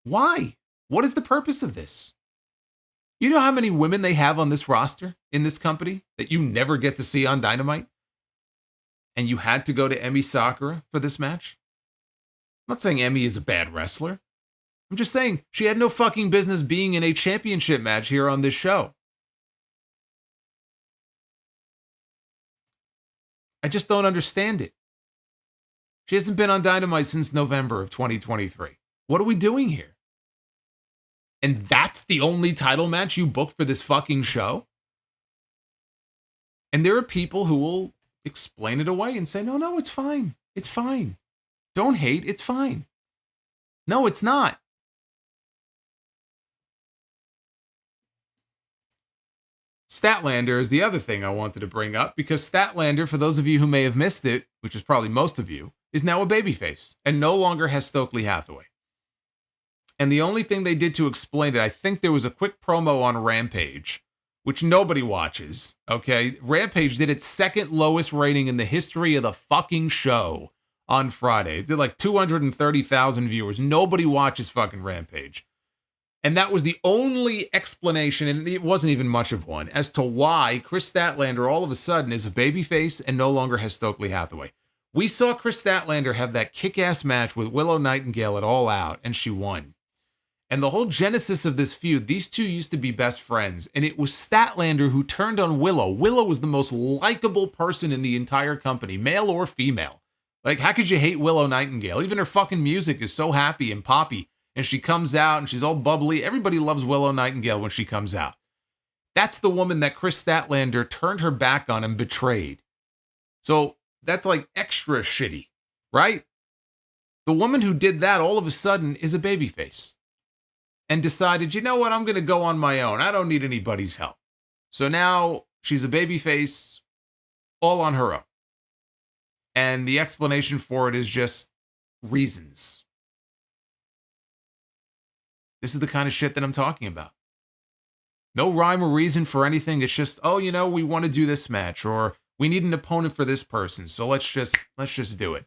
Why? What is the purpose of this? You know how many women they have on this roster in this company that you never get to see on Dynamite? And you had to go to Emi Sakura for this match? I'm not saying Emi is a bad wrestler. I'm just saying she had no fucking business being in a championship match here on this show. I just don't understand it. She hasn't been on Dynamite since November of 2023. What are we doing here? And that's the only title match you booked for this fucking show? And there are people who will explain it away and say, no, it's fine. It's fine. Don't hate, it's fine. No, it's not. Statlander is the other thing I wanted to bring up, because Statlander, for those of you who may have missed it, which is probably most of you, is now a babyface and no longer has Stokely Hathaway. And the only thing they did to explain it, I think there was a quick promo on Rampage, which nobody watches, okay? Rampage did its second lowest rating in the history of the fucking show on Friday. It did like 230,000 viewers. Nobody watches fucking Rampage. And that was the only explanation, and it wasn't even much of one, as to why Chris Statlander all of a sudden is a babyface and no longer has Stokely Hathaway. We saw Chris Statlander have that kick-ass match with Willow Nightingale at All Out, and she won. And the whole genesis of this feud, these two used to be best friends, and it was Statlander who turned on Willow. Willow was the most likable person in the entire company, male or female. Like, how could you hate Willow Nightingale? Even her fucking music is so happy and poppy, and she comes out and she's all bubbly. Everybody loves Willow Nightingale when she comes out. That's the woman that Chris Statlander turned her back on and betrayed. So that's like extra shitty, right? The woman who did that all of a sudden is a babyface. And decided, you know what, I'm going to go on my own. I don't need anybody's help. So now she's a babyface all on her own. And the explanation for it is just reasons. This is the kind of shit that I'm talking about. No rhyme or reason for anything. It's just, we want to do this match, or we need an opponent for this person. So let's just do it.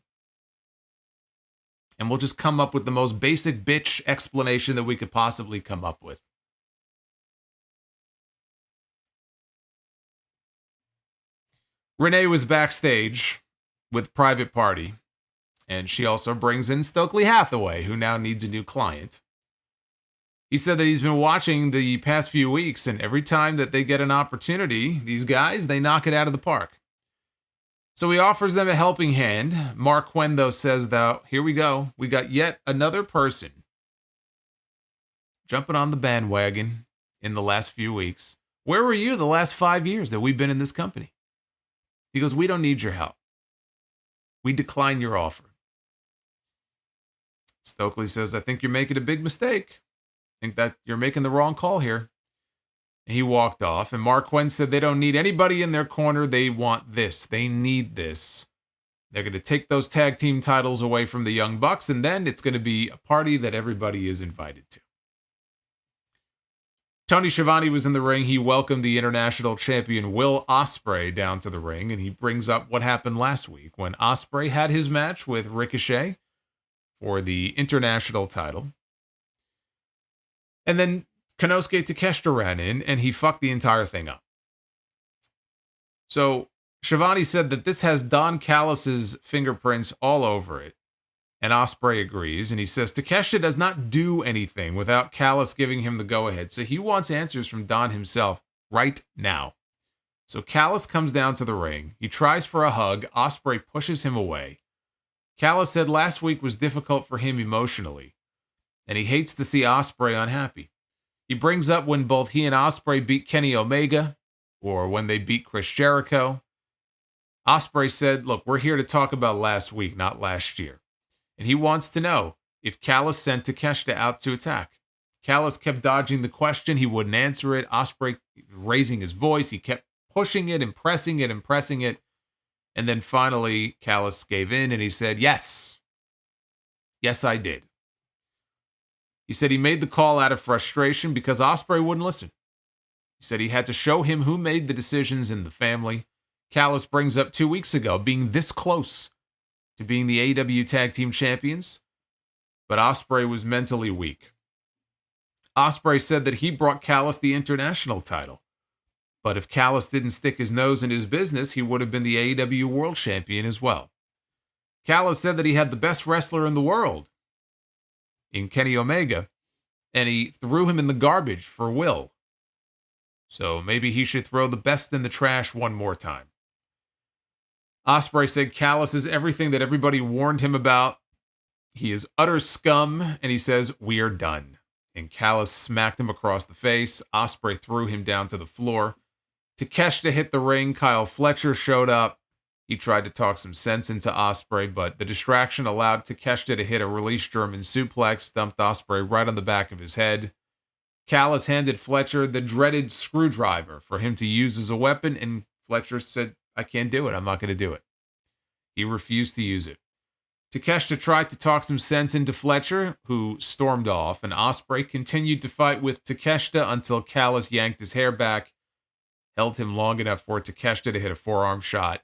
And we'll just come up with the most basic bitch explanation that we could possibly come up with. Renee was backstage with Private Party, and she also brings in Stokely Hathaway, who now needs a new client. He said that he's been watching the past few weeks, and every time that they get an opportunity, these guys, they knock it out of the park. So he offers them a helping hand. Mark Quinn, though, says, though, here we go. We got yet another person jumping on the bandwagon in the last few weeks. Where were you the last 5 years that we've been in this company? He goes, we don't need your help. We decline your offer. Stokely says, I think you're making a big mistake. I think that you're making the wrong call here. He walked off, and Mark Quinn said they don't need anybody in their corner. They want this. They need this. They're going to take those tag team titles away from the Young Bucks, and then it's going to be a party that everybody is invited to. Tony Schiavone was in the ring. He welcomed the international champion Will Ospreay down to the ring, and he brings up what happened last week when Ospreay had his match with Ricochet for the international title. And then Konosuke Takeshita ran in, and he fucked the entire thing up. So Schiavone said that this has Don Callis's fingerprints all over it, and Ospreay agrees, and he says Takeshita does not do anything without Callis giving him the go-ahead, so he wants answers from Don himself right now. So Callis comes down to the ring. He tries for a hug. Ospreay pushes him away. Callis said last week was difficult for him emotionally, and he hates to see Ospreay unhappy. He brings up when both he and Ospreay beat Kenny Omega, or when they beat Chris Jericho. Ospreay said, look, we're here to talk about last week, not last year. And he wants to know if Callis sent Takeshita out to attack. Callis kept dodging the question. He wouldn't answer it. Ospreay raising his voice. He kept pushing it and pressing it and pressing it. And then finally, Callis gave in and he said, yes. Yes, I did. He said he made the call out of frustration because Ospreay wouldn't listen. He said he had to show him who made the decisions in the family. Callis brings up 2 weeks ago being this close to being the AEW Tag Team Champions, but Ospreay was mentally weak. Ospreay said that he brought Callis the international title, but if Callis didn't stick his nose in his business, he would have been the AEW World Champion as well. Callis said that he had the best wrestler in the world in Kenny Omega, and he threw him in the garbage for Will. So maybe he should throw the best in the trash one more time. Ospreay said Callis is everything that everybody warned him about. He is utter scum, and he says, we are done. And Callis smacked him across the face. Ospreay threw him down to the floor. Takeshita hit the ring. Kyle Fletcher showed up. He tried to talk some sense into Ospreay, but the distraction allowed Takeshita to hit a release German suplex, dumped Ospreay right on the back of his head. Callis handed Fletcher the dreaded screwdriver for him to use as a weapon, and Fletcher said, I can't do it. I'm not going to do it. He refused to use it. Takeshita tried to talk some sense into Fletcher, who stormed off, and Ospreay continued to fight with Takeshita until Callis yanked his hair back, held him long enough for Takeshita to hit a forearm shot,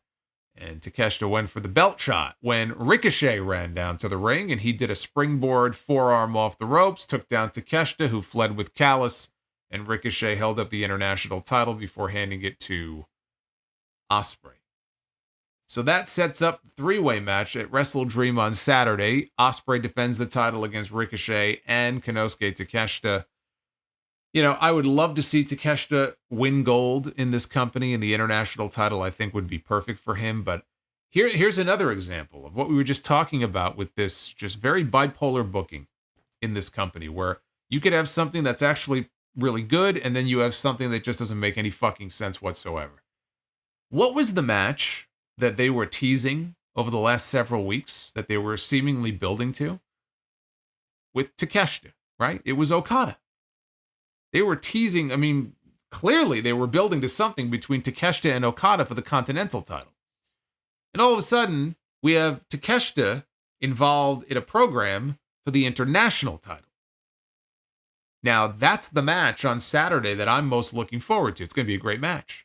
and Takeshita went for the belt shot when Ricochet ran down to the ring, and he did a springboard forearm off the ropes, took down Takeshita, who fled with Callis, and Ricochet held up the international title before handing it to Ospreay. So that sets up the three-way match at WrestleDream on Saturday. Ospreay defends the title against Ricochet and Konosuke Takeshita. You know, I would love to see Takeshita win gold in this company, and the international title I think would be perfect for him. But here's another example of what we were just talking about with this just very bipolar booking in this company, where you could have something that's actually really good, and then you have something that just doesn't make any fucking sense whatsoever. What was the match that they were teasing over the last several weeks that they were seemingly building to? With Takeshita, right? It was Okada. They were teasing, I mean, clearly they were building to something between Takeshita and Okada for the Continental title. And all of a sudden, we have Takeshita involved in a program for the International title. Now, that's the match on Saturday that I'm most looking forward to. It's going to be a great match.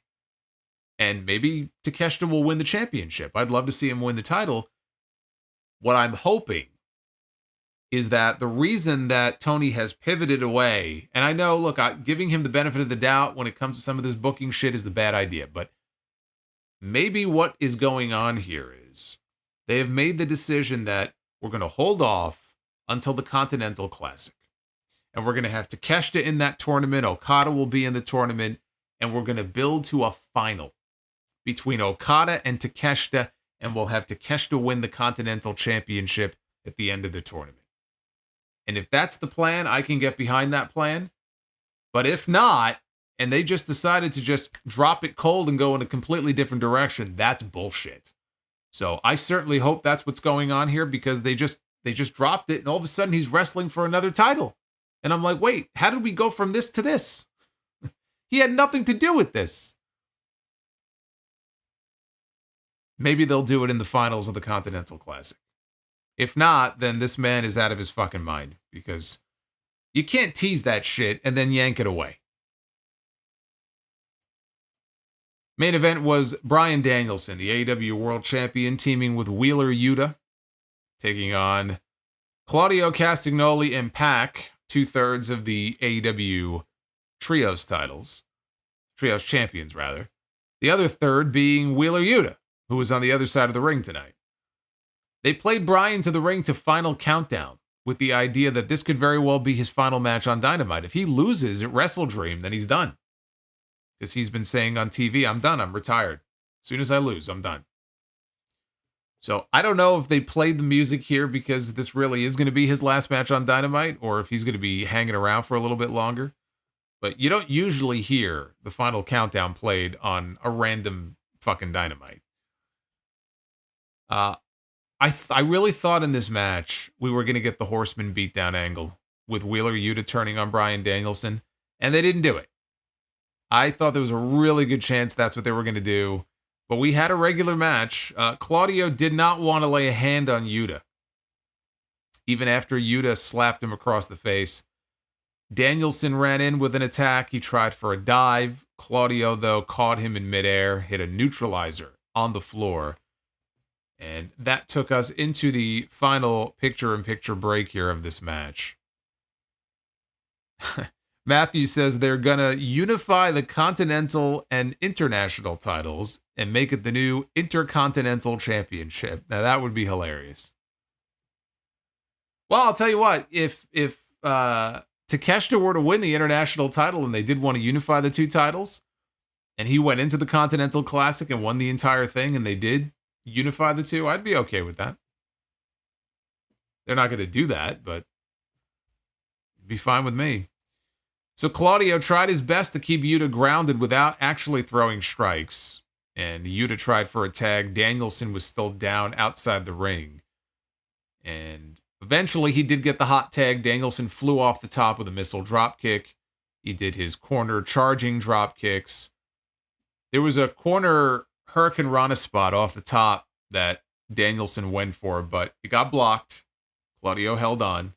And maybe Takeshita will win the championship. I'd love to see him win the title. What I'm hoping is that the reason that Tony has pivoted away, and I know, look, giving him the benefit of the doubt when it comes to some of this booking shit is the bad idea, but maybe what is going on here is they have made the decision that we're going to hold off until the Continental Classic. And we're going to have Takeshita in that tournament. Okada will be in the tournament. And we're going to build to a final between Okada and Takeshita, and we'll have Takeshita win the Continental Championship at the end of the tournament. And if that's the plan, I can get behind that plan. But if not, and they just decided to just drop it cold and go in a completely different direction, that's bullshit. So I certainly hope that's what's going on here, because they just dropped it, and all of a sudden he's wrestling for another title. And I'm like, wait, how did we go from this to this? He had nothing to do with this. Maybe they'll do it in the finals of the Continental Classic. If not, then this man is out of his fucking mind, because you can't tease that shit and then yank it away. Main event was Bryan Danielson, the AEW World Champion, teaming with Wheeler Yuta, taking on Claudio, Castagnoli, and Pac, 2/3 of the AEW Trios titles. Trios champions, rather. The other third being Wheeler Yuta, who was on the other side of the ring tonight. They played Bryan to the ring to Final Countdown, with the idea that this could very well be his final match on Dynamite. If he loses at WrestleDream, then he's done. Because he's been saying on TV, I'm done, I'm retired. As soon as I lose, I'm done. So I don't know if they played the music here because this really is going to be his last match on Dynamite, or if he's going to be hanging around for a little bit longer. But you don't usually hear the Final Countdown played on a random fucking Dynamite. I really thought in this match we were going to get the Horseman beatdown angle with Wheeler Yuta turning on Bryan Danielson, and they didn't do it. I thought there was a really good chance that's what they were going to do, but we had a regular match. Claudio did not want to lay a hand on Yuta, even after Yuta slapped him across the face. Danielson ran in with an attack. He tried for a dive. Claudio, though, caught him in midair, hit a neutralizer on the floor. And that took us into the final picture-in-picture break here of this match. Matthew says they're going to unify the Continental and International titles and make it the new Intercontinental Championship. Now, that would be hilarious. Well, I'll tell you what. If Takeshita were to win the International title and they did want to unify the two titles, and he went into the Continental Classic and won the entire thing, and they did unify the two, I'd be okay with that. They're not going to do that, but it'd be fine with me. So Claudio tried his best to keep Yuta grounded without actually throwing strikes. And Yuta tried for a tag. Danielson was still down outside the ring. And eventually he did get the hot tag. Danielson flew off the top with a missile drop kick. He did his corner charging drop kicks. There was a corner Hurricane Rana spot off the top that Danielson went for, but it got blocked. Claudio held on.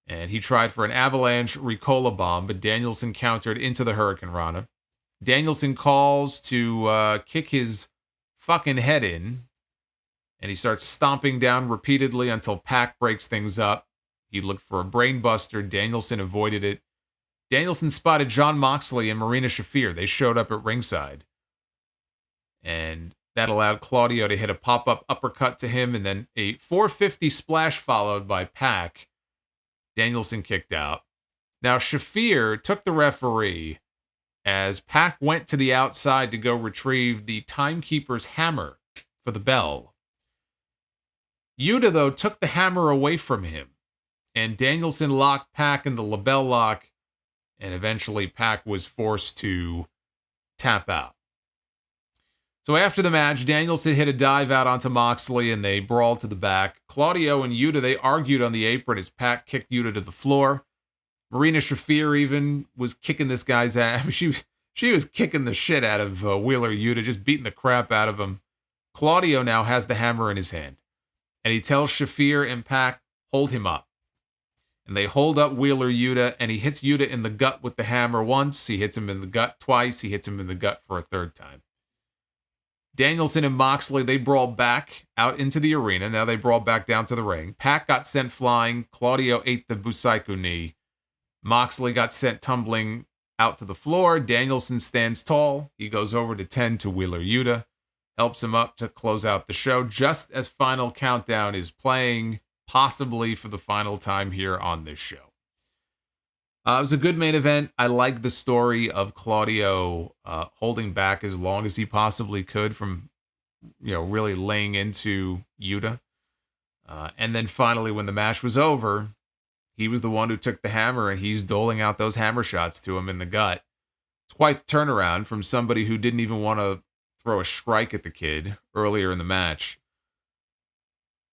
And he tried for an avalanche Ricola bomb, but Danielson countered into the Hurricane Rana. Danielson calls to kick his fucking head in. And he starts stomping down repeatedly until Pac breaks things up. He looked for a brainbuster. Danielson avoided it. Danielson spotted Jon Moxley and Marina Shafir. They showed up at ringside. And that allowed Claudio to hit a pop-up uppercut to him, and then a 450 splash followed by Pac. Danielson kicked out. Now, Shafir took the referee as Pac went to the outside to go retrieve the timekeeper's hammer for the bell. Yuta, though, took the hammer away from him, and Danielson locked Pac in the LeBell lock, and eventually Pac was forced to tap out. So after the match, Danielson hit a dive out onto Moxley, and they brawled to the back. Claudio and Yuta, they argued on the apron as Pac kicked Yuta to the floor. Marina Shafir even was kicking this guy's ass. She was kicking the shit out of Wheeler Yuta, just beating the crap out of him. Claudio now has the hammer in his hand, and he tells Shafir and Pac, hold him up. And they hold up Wheeler Yuta, and he hits Yuta in the gut with the hammer once. He hits him in the gut twice. He hits him in the gut for a third time. Danielson and Moxley, they brawled back out into the arena. Now they brawled back down to the ring. Pac got sent flying. Claudio ate the Busaiku knee. Moxley got sent tumbling out to the floor. Danielson stands tall. He goes over to tend to Wheeler Yuta, helps him up to close out the show just as Final Countdown is playing, possibly for the final time here on this show. It was a good main event. I like the story of Claudio holding back as long as he possibly could from, really laying into Yuta. And then finally, when the match was over, he was the one who took the hammer, and he's doling out those hammer shots to him in the gut. It's quite the turnaround from somebody who didn't even want to throw a strike at the kid earlier in the match.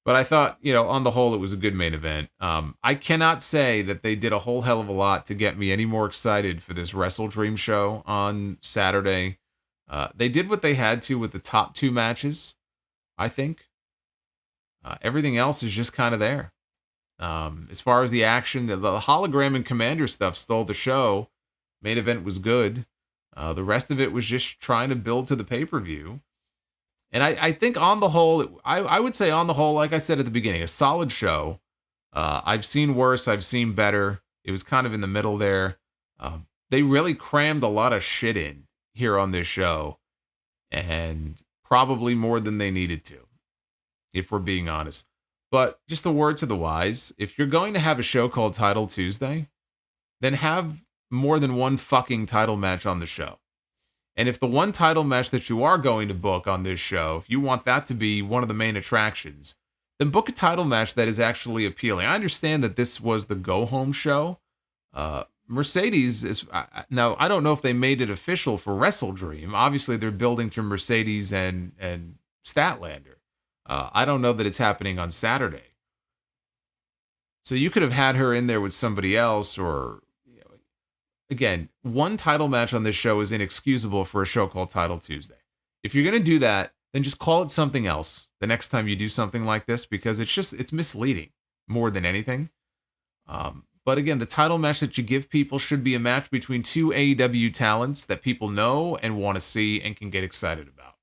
But I thought, on the whole, it was a good main event. I cannot say that they did a whole hell of a lot to get me any more excited for this WrestleDream show on Saturday. They did what they had to with the top 2 matches, I think. Everything else is just kind of there. As far as the action, the hologram and Komander stuff stole the show. Main event was good. The rest of it was just trying to build to the pay-per-view. And I think on the whole, I would say on the whole, like I said at the beginning, a solid show. I've seen worse. I've seen better. It was kind of in the middle there. They really crammed a lot of shit in here on this show. And probably more than they needed to, if we're being honest. But just a word to the wise, if you're going to have a show called Title Tuesday, then have more than one fucking title match on the show. And if the one title match that you are going to book on this show, if you want that to be one of the main attractions, then book a title match that is actually appealing. I understand that this was the go-home show. Mercedes is... Now, I don't know if they made it official for WrestleDream. Obviously, they're building to Mercedes and Statlander. I don't know that it's happening on Saturday. So you could have had her in there with somebody else or... Again, one title match on this show is inexcusable for a show called Title Tuesday. If you're going to do that, then just call it something else the next time you do something like this, because it's misleading more than anything. But again, the title match that you give people should be a match between 2 AEW talents that people know and want to see and can get excited about.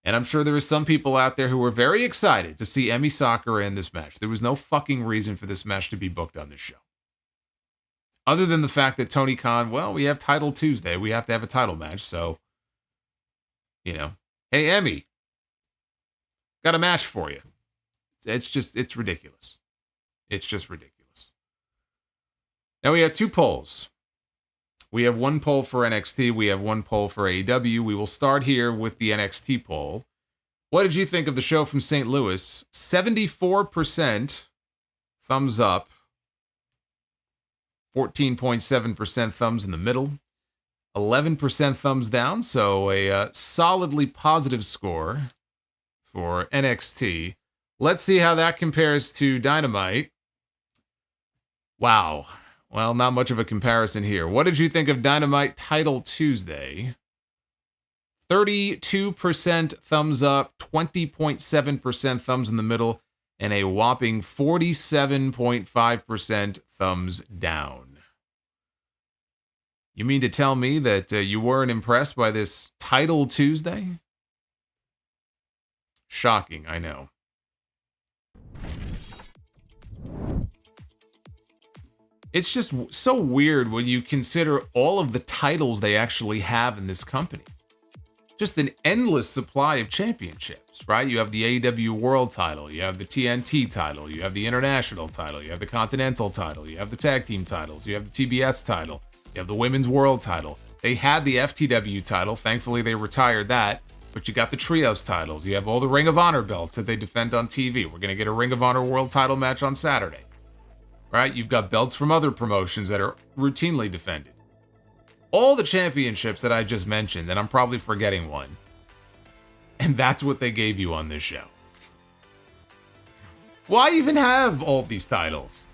And I'm sure there are some people out there who were very excited to see Emi Sakura in this match. There was no fucking reason for this match to be booked on this show. Other than the fact that Tony Khan, well, we have Title Tuesday. We have to have a title match. So, hey, Emi, got a match for you. It's ridiculous. It's just ridiculous. Now we have 2 polls. We have 1 poll for NXT. We have 1 poll for AEW. We will start here with the NXT poll. What did you think of the show from St. Louis? 74% thumbs up. 14.7% thumbs in the middle, 11% thumbs down, so a solidly positive score for NXT. Let's see how that compares to Dynamite. Wow. Well, not much of a comparison here. What did you think of Dynamite Title Tuesday? 32% thumbs up, 20.7% thumbs in the middle, and a whopping 47.5% thumbs down. You mean to tell me that you weren't impressed by this Title Tuesday? Shocking, I know. It's just so weird when you consider all of the titles they actually have in this company. Just an endless supply of championships, right? You have the AEW World title, you have the TNT title, you have the International title, you have the Continental title, you have the Tag Team titles, you have the TBS title, you have the Women's World title. They had the FTW title, thankfully they retired that, but you got the Trios titles, you have all the Ring of Honor belts that they defend on TV. We're going to get a Ring of Honor World title match on Saturday, right? You've got belts from other promotions that are routinely defended. All the championships that I just mentioned, and I'm probably forgetting one. And that's what they gave you on this show. Why even have all these titles?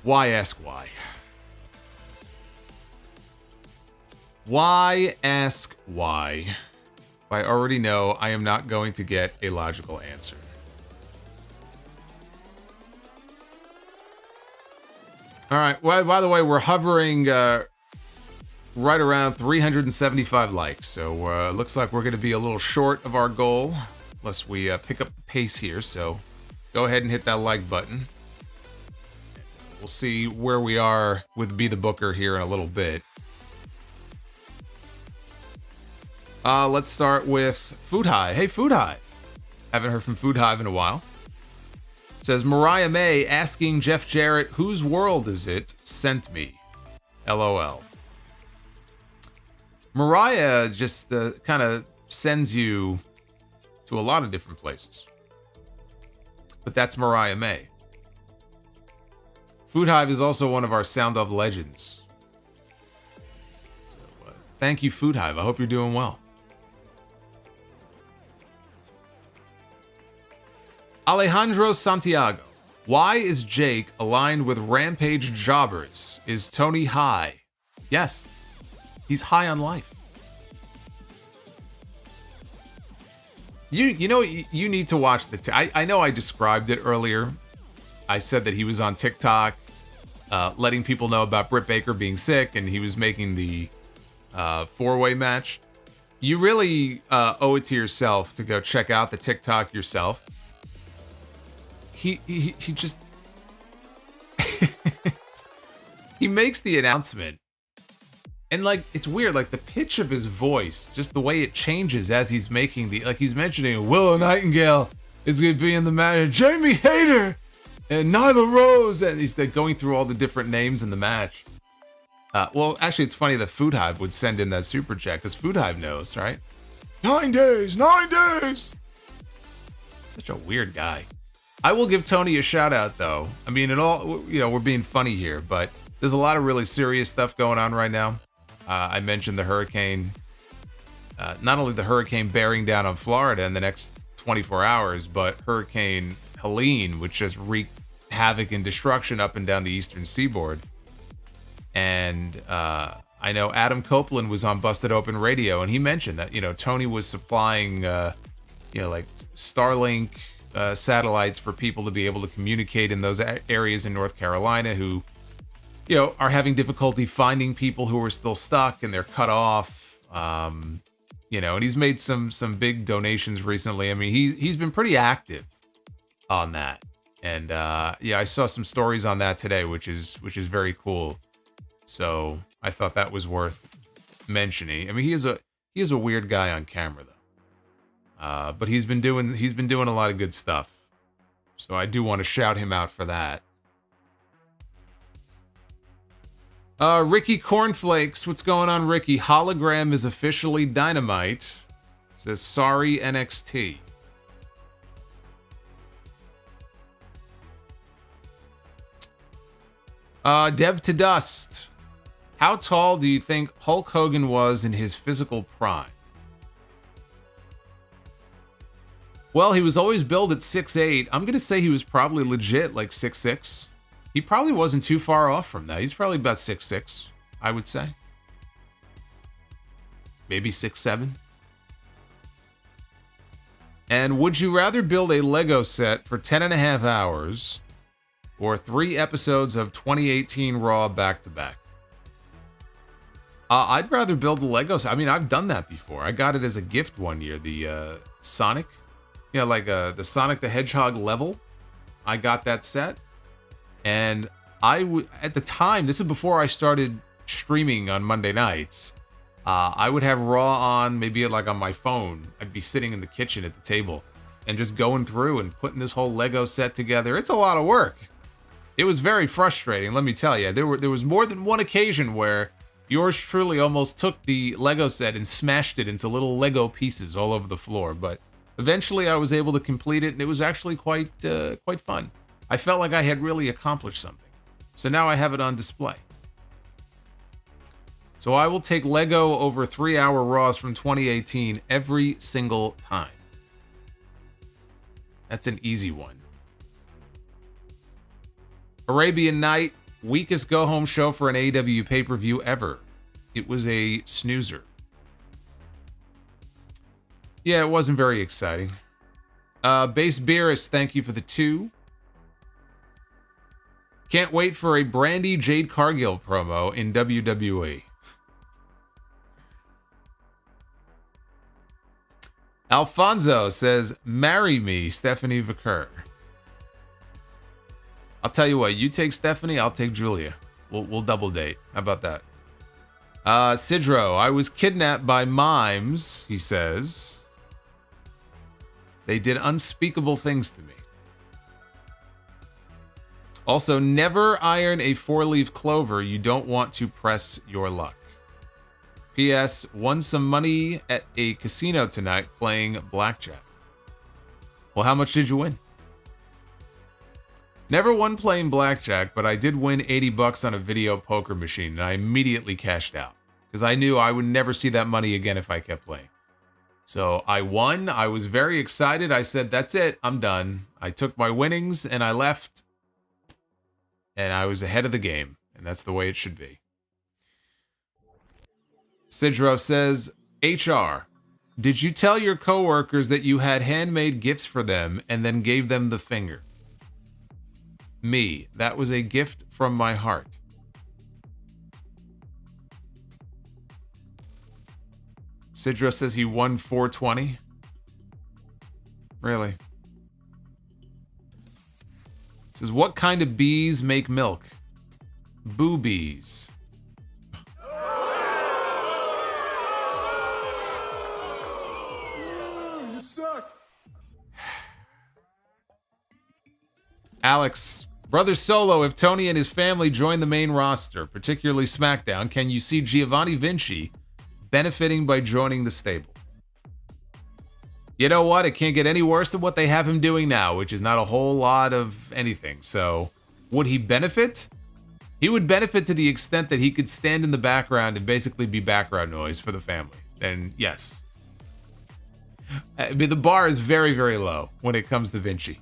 Why ask why? Why ask why? I already know I am not going to get a logical answer. All right. Well, by the way, we're hovering right around 375 likes. So looks like we're going to be a little short of our goal unless we pick up the pace here. So go ahead and hit that like button. We'll see where we are with Be the Booker here in a little bit. Let's start with Food Hive. Hey, Food Hive. Haven't heard from Food Hive in a while. It says, Mariah May asking Jeff Jarrett, whose world is it? Sent me. LOL. Mariah just kind of sends you to a lot of different places. But that's Mariah May. Food Hive is also one of our Sound of Legends. So thank you, Food Hive. I hope you're doing well. Alejandro Santiago. Why is Jake aligned with Rampage jobbers? Is Tony high? Yes. He's high on life. You know, you need to watch I know I described it earlier. I said that he was on TikTok letting people know about Britt Baker being sick, and he was making the four-way match. You really owe it to yourself to go check out the TikTok yourself. He just he makes the announcement, and like it's weird, like the pitch of his voice, just the way it changes as he's making he's mentioning Willow Nightingale is going to be in the match, Jamie Hayter and Nyla Rose, and he's like going through all the different names in the match. Well, actually, it's funny that Food Hive would send in that super chat because Food Hive knows, right? 9 days, 9 days. Such a weird guy. I will give Tony a shout out, though. I mean, we're being funny here, but there's a lot of really serious stuff going on right now. I mentioned the hurricane, not only the hurricane bearing down on Florida in the next 24 hours, but Hurricane Helene, which just wreaked havoc and destruction up and down the eastern seaboard. And I know Adam Copeland was on Busted Open Radio, and he mentioned that, Tony was supplying, like Starlink satellites for people to be able to communicate in those areas in North Carolina who, are having difficulty finding people who are still stuck and they're cut off. And he's made some big donations recently. I mean, he's been pretty active on that. And I saw some stories on that today, which is very cool. So I thought that was worth mentioning. I mean, he is a weird guy on camera though. But he's been doing a lot of good stuff. So I do want to shout him out for that. Ricky Cornflakes, what's going on, Ricky? Hologram is officially Dynamite. Says sorry NXT. Dev to Dust. How tall do you think Hulk Hogan was in his physical prime? Well, he was always billed at 6'8". I'm going to say he was probably legit like 6'6". He probably wasn't too far off from that. He's probably about 6'6", I would say. Maybe 6'7". And would you rather build a Lego set for 10.5 hours or 3 episodes of 2018 Raw back-to-back? I'd rather build a Lego set. I mean, I've done that before. I got it as a gift one year. The Sonic, the Sonic the Hedgehog level. I got that set. And at the time, this is before I started streaming on Monday nights, I would have Raw on, maybe like on my phone. I'd be sitting in the kitchen at the table and just going through and putting this whole Lego set together. It's a lot of work. It was very frustrating, let me tell you. There was more than one occasion where yours truly almost took the Lego set and smashed it into little Lego pieces all over the floor. But eventually I was able to complete it, and it was actually quite fun. I felt like I had really accomplished something. So now I have it on display. So I will take Lego over 3-hour Raws from 2018 every single time. That's an easy one. Arabian Night, weakest go-home show for an AEW pay-per-view ever. It was a snoozer. Yeah, it wasn't very exciting. Base Beerus, thank you for the 2. Can't wait for a Brandy Jade Cargill promo in WWE. Alfonso says, marry me, Stephanie Vicker. I'll tell you what, you take Stephanie, I'll take Julia. We'll double date. How about that? Sidro, I was kidnapped by mimes, he says. They did unspeakable things to me. Also, never iron a 4-leaf clover. You don't want to press your luck. P.S. Won some money at a casino tonight playing blackjack. Well, how much did you win? Never won playing blackjack, but I did win $80 on a video poker machine, and I immediately cashed out because I knew I would never see that money again if I kept playing. So I won. I was very excited. I said, that's it. I'm done. I took my winnings and I left, and I was ahead of the game, and that's the way it should be. Sidro says, HR, did you tell your coworkers that you had handmade gifts for them and then gave them the finger? Me, that was a gift from my heart. Sidro says he won 420. Really? Says, what kind of bees make milk? Boobies. You suck. Alex, Brother Solo, if Tony and his family join the main roster, particularly SmackDown, can you see Giovanni Vinci benefiting by joining the stable? You know what? It can't get any worse than what they have him doing now, which is not a whole lot of anything. So, would he benefit? He would benefit to the extent that he could stand in the background and basically be background noise for the family. Then, yes. I mean, the bar is very, very low when it comes to Vinci.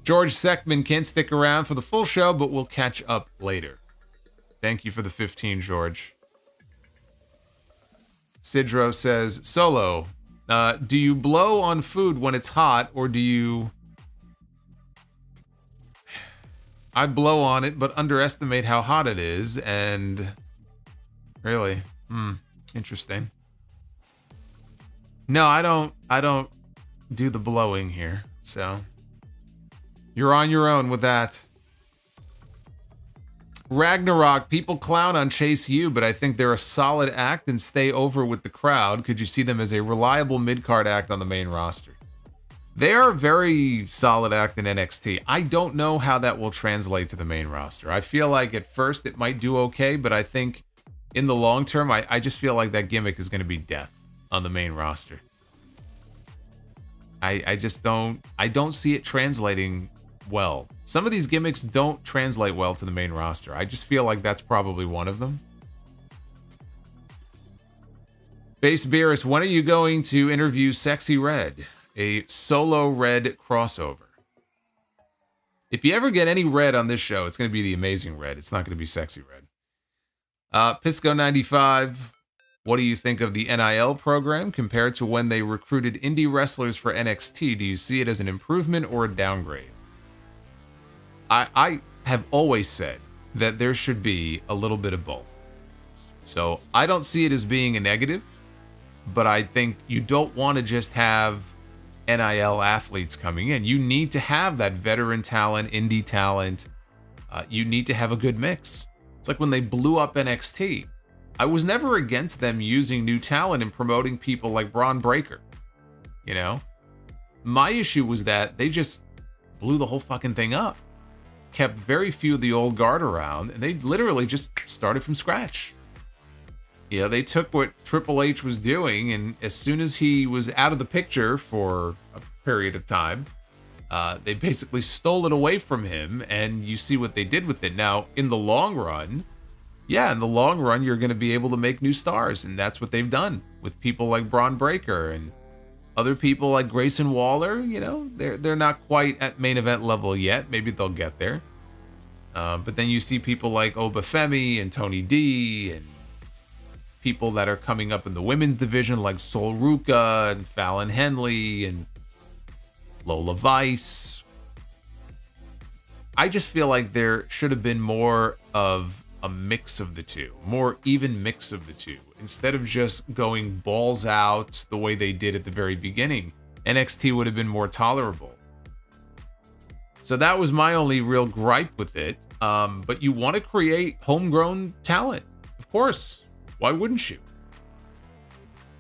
George Seckman can't stick around for the full show, but we'll catch up later. Thank you for the 15, George. Sidro says, Solo, do you blow on food when it's hot, or do you... I blow on it, but underestimate how hot it is, and... Really? Interesting. No, I don't do the blowing here, so... You're on your own with that. Ragnarok, people clown on Chase U, but I think they're a solid act and stay over with the crowd. Could you see them as a reliable mid-card act on the main roster? They are a very solid act in NXT. I don't know how that will translate to the main roster. I feel like at first it might do okay, but I think in the long term, I just feel like that gimmick is going to be death on the main roster. I don't see it translating well. Some of these gimmicks don't translate well to the main roster. I just feel like that's probably one of them. Base Beerus, when are you going to interview Sexy Red? A solo Red crossover. If you ever get any Red on this show, it's going to be the Amazing Red. It's not going to be Sexy Red. Pisco95, what do you think of the NIL program compared to when they recruited indie wrestlers for NXT? Do you see it as an improvement or a downgrade? I have always said that there should be a little bit of both. So I don't see it as being a negative, but I think you don't want to just have NIL athletes coming in. You need to have that veteran talent, indie talent. You need to have a good mix. It's like when they blew up NXT. I was never against them using new talent and promoting people like Braun Breaker. You know? My issue was that they just blew the whole fucking thing up. Kept very few of the old guard around, and they literally just started from scratch. You know, they took what Triple H was doing, and as soon as he was out of the picture for a period of time, they basically stole it away from him, and you see what they did with it. Now, in the long run, you're going to be able to make new stars, and that's what they've done with people like Braun Breaker and other people like Grayson Waller. You know, they're not quite at main event level yet. Maybe they'll get there. But then you see people like Obafemi and Tony D and people that are coming up in the women's division like Sol Ruka and Fallon Henley and Lola Vice. I just feel like there should have been more of a mix of the two, more even mix of the two, instead of just going balls out the way they did at the very beginning. NXT would have been more tolerable. So that was my only real gripe with it. But you want to create homegrown talent. Of course. Why wouldn't you?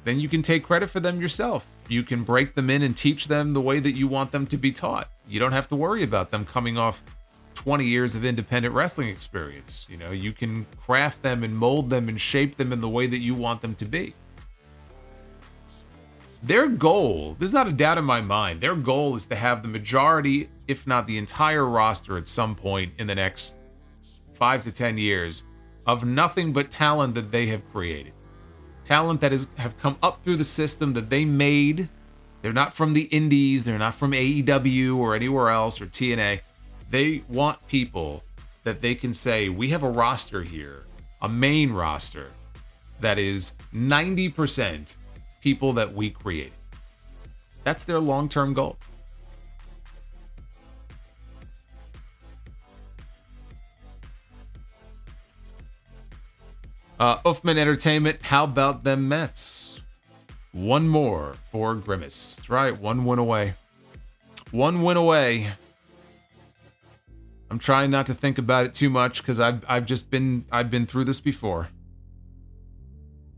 Then you can take credit for them yourself. You can break them in and teach them the way that you want them to be taught. You don't have to worry about them coming off 20 years of independent wrestling experience. You know, you can craft them and mold them and shape them in the way that you want them to be. Their goal, there's not a doubt in my mind, their goal is to have the majority, if not the entire roster at some point in the next 5 to 10 years of nothing but talent that they have created. Talent that have come up through the system that they made, They're not from the indies. They're not from AEW or anywhere else or TNA. They want people that they can say, we have a roster here, a main roster, that is 90% people that we created. That's their long-term goal. Uffman Entertainment, how about them Mets? One more for Grimace. That's right, one win away. One win away. I'm trying not to think about it too much because I've been through this before.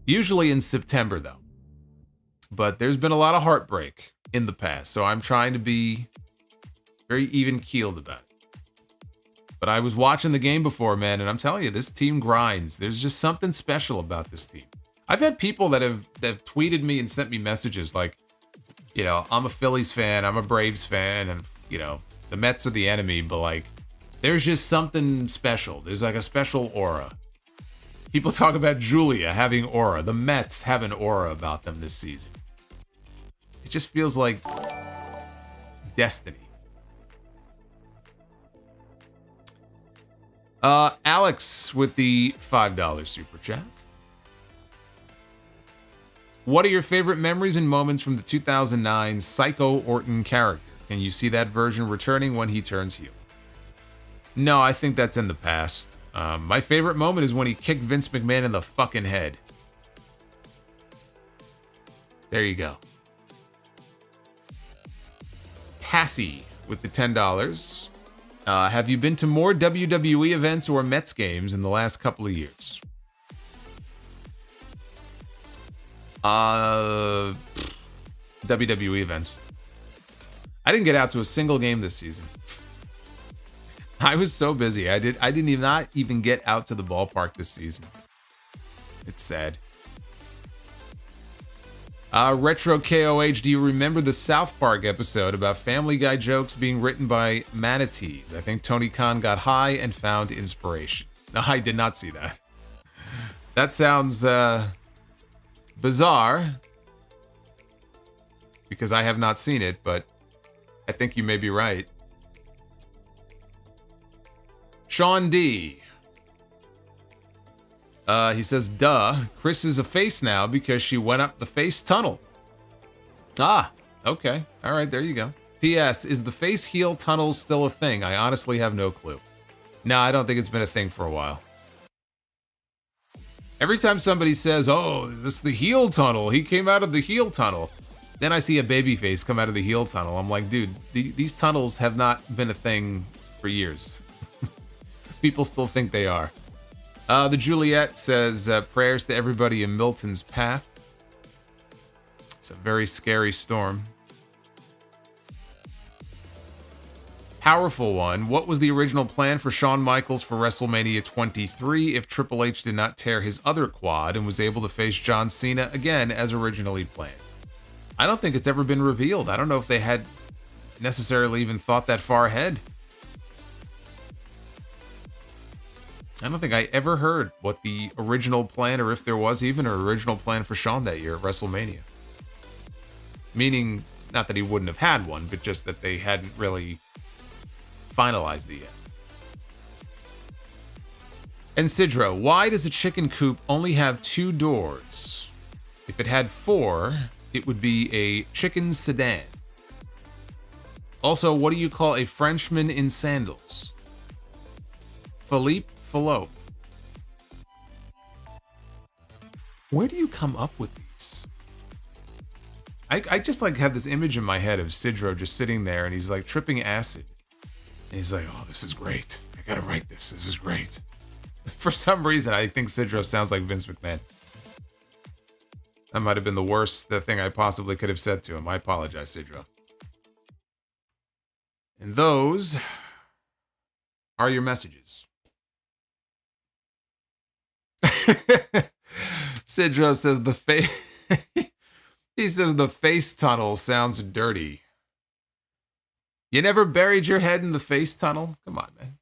Usually in September though. But there's been a lot of heartbreak in the past, so I'm trying to be very even-keeled about it. But I was watching the game before, man, and I'm telling you, this team grinds. There's just something special about this team. I've had people that have tweeted me and sent me messages like, you know, I'm a Phillies fan, I'm a Braves fan, and, you know, the Mets are the enemy, but, like, there's just something special. There's, like, a special aura. People talk about Julia having aura. The Mets have an aura about them this season. It just feels like destiny. Alex with the $5 super chat. What are your favorite memories and moments from the 2009 Psycho Orton character? Can you see that version returning when he turns heel? No, I think that's in the past. My favorite moment is when he kicked Vince McMahon in the fucking head. There you go. Tassie with the $10. Have you been to more WWE events or Mets games in the last couple of years? WWE events. I didn't get out to a single game this season. I was so busy. I didn't not even get out to the ballpark this season. It's sad. Retro KOH, do you remember the South Park episode about Family Guy jokes being written by manatees? I think Tony Khan got high and found inspiration. No, I did not see that. That sounds bizarre because I have not seen it, but I think you may be right. Sean D. He says, duh, Chris is a face now because she went up the face tunnel. Ah, okay. All right, there you go. P.S. Is the face heel tunnel still a thing? I honestly have no clue. No, I don't think it's been a thing for a while. Every time somebody says, oh, this is the heel tunnel, he came out of the heel tunnel, then I see a baby face come out of the heel tunnel. I'm like, dude, these tunnels have not been a thing for years. People still think they are. The Juliet says, prayers to everybody in Milton's path. It's a very scary storm. Powerful one. What was the original plan for Shawn Michaels for WrestleMania 23 if Triple H did not tear his other quad and was able to face John Cena again as originally planned? I don't think it's ever been revealed. I don't know if they had necessarily even thought that far ahead. I don't think I ever heard what the original plan, or if there was even an original plan for Shawn that year at WrestleMania. Meaning, not that he wouldn't have had one, but just that they hadn't really finalized it yet. And Sidro, why does a chicken coop only have 2 doors? If it had 4, it would be a chicken sedan. Also, what do you call a Frenchman in sandals? Philippe Fallope. Where do you come up with these? I just like have this image in my head of Sidro just sitting there and he's like tripping acid. And he's like, oh, this is great. I gotta write this. This is great. For some reason, I think Sidro sounds like Vince McMahon. That might have been the worst thing I possibly could have said to him. I apologize, Sidro. And those are your messages. Sidro says the face. He says the face tunnel sounds dirty. You never buried your head in the face tunnel? Come on, man.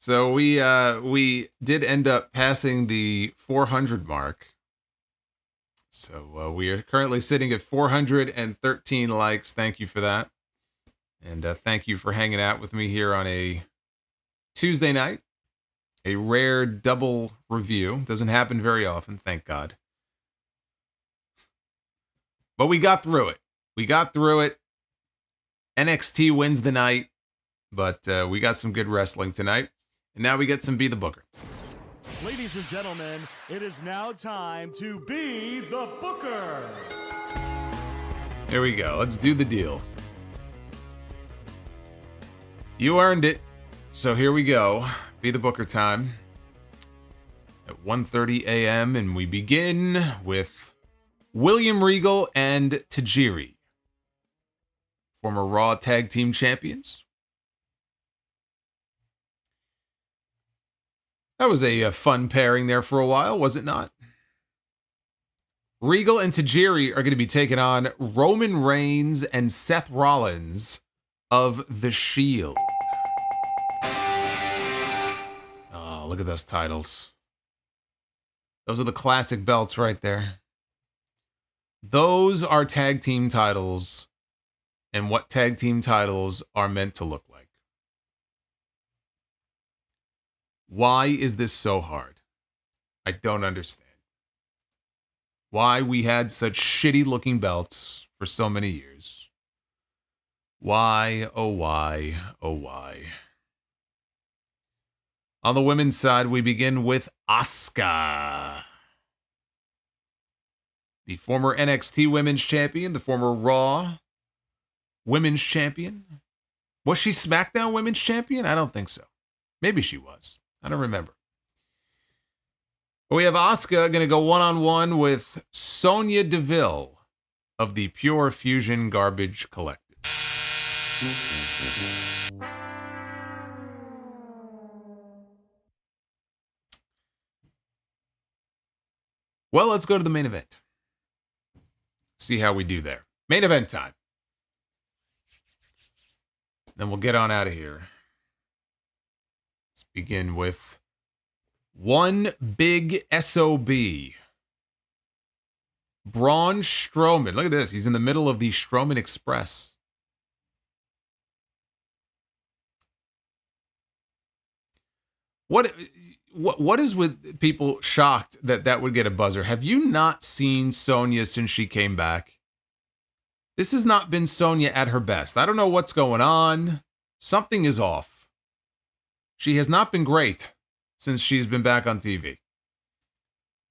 So we did end up passing the 400 mark. So we are currently sitting at 413 likes. Thank you for that. And thank you for hanging out with me here on a Tuesday night. A rare double review. Doesn't happen very often, thank God. But we got through it. We got through it. NXT wins the night. But we got some good wrestling tonight. And now we get some Be the Booker. Ladies and gentlemen, it is now time to Be the Booker. Here we go. Let's do the deal. You earned it. So here we go. Be the Booker time. At 1:30 a.m. And we begin with William Regal and Tajiri. Former Raw Tag Team Champions. That was a fun pairing there for a while, was it not? Regal and Tajiri are going to be taking on Roman Reigns and Seth Rollins of The Shield. Oh, look at those titles. Those are the classic belts right there. Those are tag team titles and what tag team titles are meant to look like. Why is this so hard? I don't understand. Why we had such shitty looking belts for so many years. Why, oh why, oh why. On the women's side, we begin with Asuka. The former NXT Women's Champion, the former Raw Women's Champion. Was she SmackDown Women's Champion? I don't think so. Maybe she was. I don't remember. But we have Asuka going to go one-on-one with Sonya Deville of the Pure Fusion Garbage Collective. Well, let's go to the main event. See how we do there. Main event time. Then we'll get on out of here. Let's begin with one big SOB. Braun Strowman. Look at this. He's in the middle of the Strowman Express. What is with people shocked that that would get a buzzer? Have you not seen Sonya since she came back? This has not been Sonya at her best. I don't know what's going on. Something is off. She has not been great since she's been back on TV.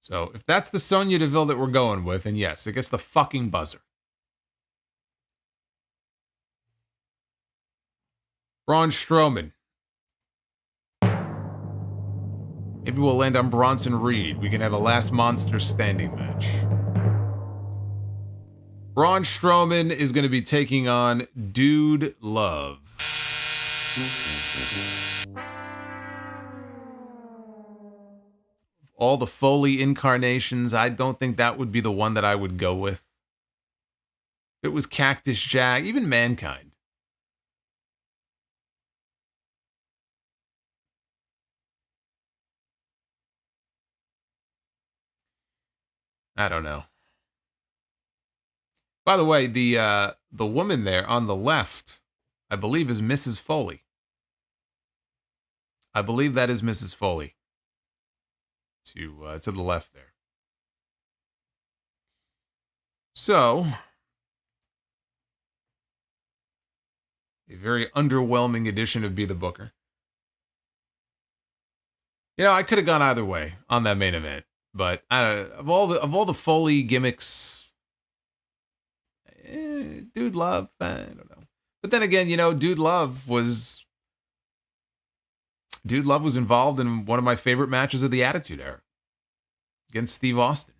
So if that's the Sonya Deville that we're going with, then yes, it gets the fucking buzzer. Braun Strowman. Maybe we'll land on Bronson Reed. We can have a last monster standing match. Braun Strowman is going to be taking on Dude Love. All the Foley incarnations, I don't think that would be the one that I would go with. It was Cactus Jack, even Mankind. I don't know. By the way, the woman there on the left, I believe, is Mrs. Foley. I believe that is Mrs. Foley. To the left there. So, a very underwhelming edition of Be the Booker. You know, I could have gone either way on that main event, but of all the Foley gimmicks, Dude Love, I don't know. But then again, you know, Dude Love was involved in one of my favorite matches of the Attitude Era against Steve Austin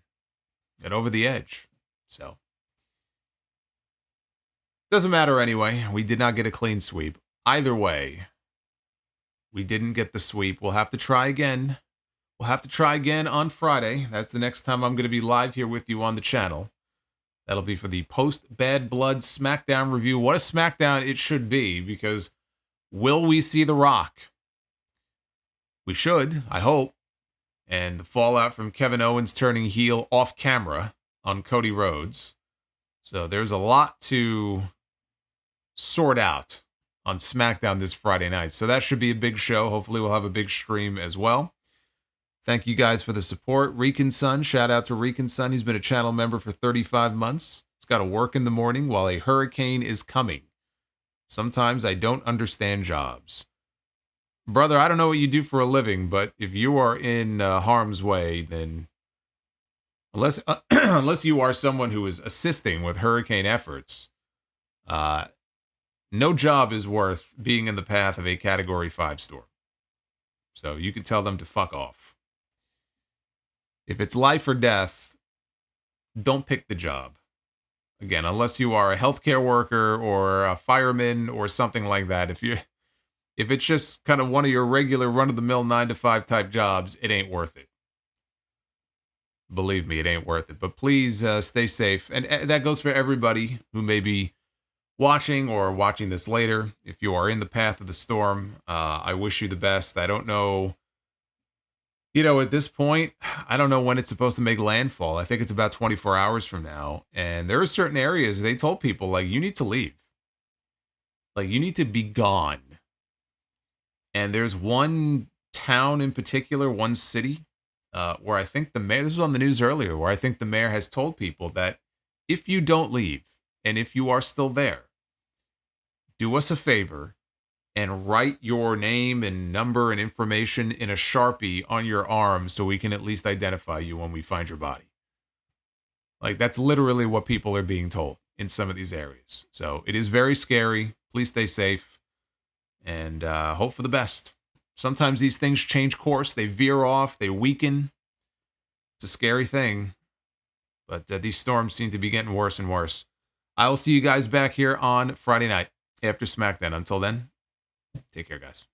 at Over the Edge. So, doesn't matter anyway. We did not get a clean sweep. Either way, we didn't get the sweep. We'll have to try again. We'll have to try again on Friday. That's the next time I'm going to be live here with you on the channel. That'll be for the post-Bad Blood SmackDown review. What a SmackDown it should be, because will we see The Rock? We should, I hope. And the fallout from Kevin Owens turning heel off camera on Cody Rhodes. So there's a lot to sort out on SmackDown this Friday night. So that should be a big show. Hopefully we'll have a big stream as well. Thank you guys for the support. Rican Son, shout out to Rican Son. He's been a channel member for 35 months. He's got to work in the morning while a hurricane is coming. Sometimes I don't understand jobs. Brother, I don't know what you do for a living, but if you are in harm's way, then unless you are someone who is assisting with hurricane efforts, no job is worth being in the path of a Category 5 storm. So you can tell them to fuck off. If it's life or death, don't pick the job. Again, unless you are a healthcare worker or a fireman or something like that. If it's just kind of one of your regular run-of-the-mill 9-to-5 type jobs, it ain't worth it. Believe me, it ain't worth it. But please stay safe. And that goes for everybody who may be watching or watching this later. If you are in the path of the storm, I wish you the best. I don't know. At this point, I don't know when it's supposed to make landfall. I think it's about 24 hours from now. And there are certain areas they told people, like, you need to leave. Like, you need to be gone. And there's one town in particular, one city, where I think the mayor, this was on the news earlier, where I think the mayor has told people that if you don't leave, and if you are still there, do us a favor and write your name and number and information in a Sharpie on your arm so we can at least identify you when we find your body. Like, that's literally what people are being told in some of these areas. So it is very scary. Please stay safe and hope for the best. Sometimes these things change course. They veer off. They weaken. It's a scary thing. But these storms seem to be getting worse and worse. I will see you guys back here on Friday night after SmackDown. Until then, take care, guys.